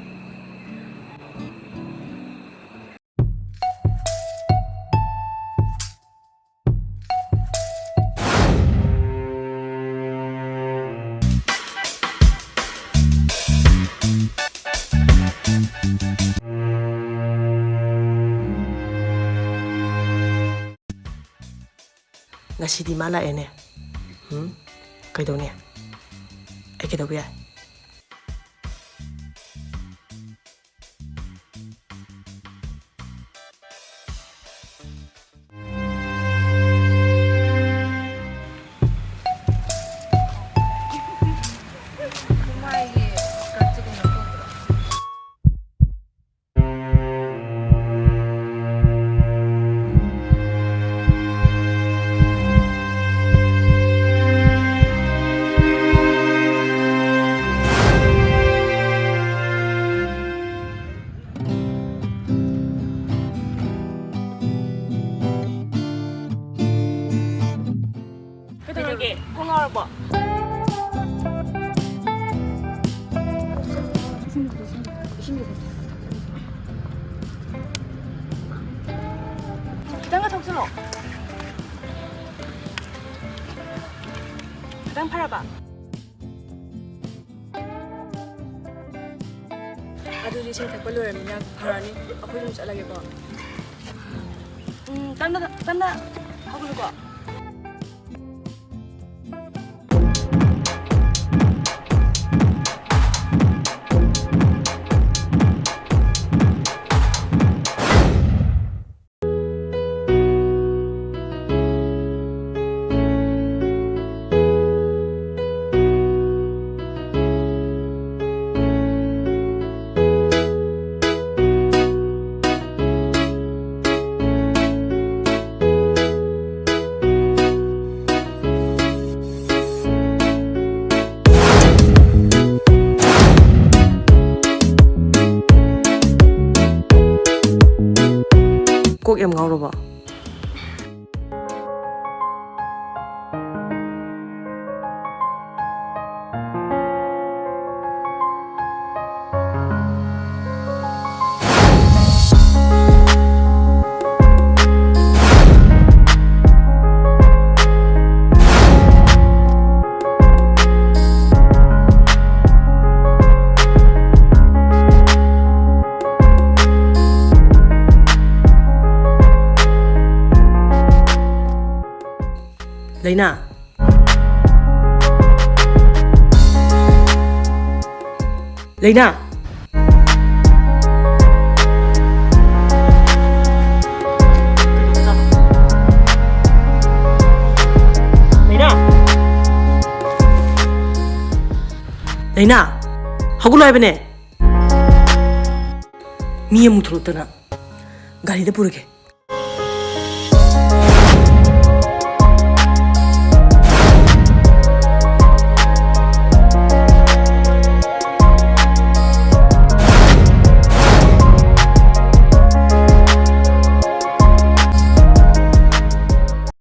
Speaker 6: Ngasi di mana ini? Kaidonia. Kaidonia. 그러게 공화를 봐. 땅가 턱스러. 땅 팔아봐.
Speaker 3: ꯑꯗꯨꯗꯤ ꯁꯦ ꯊꯛꯄ ꯂꯣꯏꯔꯕꯅꯤꯅ ꯐꯔꯅꯤ ꯑꯩꯈꯣꯏ ꯑꯗꯨꯝ ꯆꯠꯂꯒꯦꯀꯣ ꯇꯞꯅ ꯍꯧꯒꯠꯂꯨꯀꯣ
Speaker 6: 꼭 em ngầu rồi. Lena. Lena. Lena. 하고라 해보네. 미에 뭉들었더나. 가리데 부르게.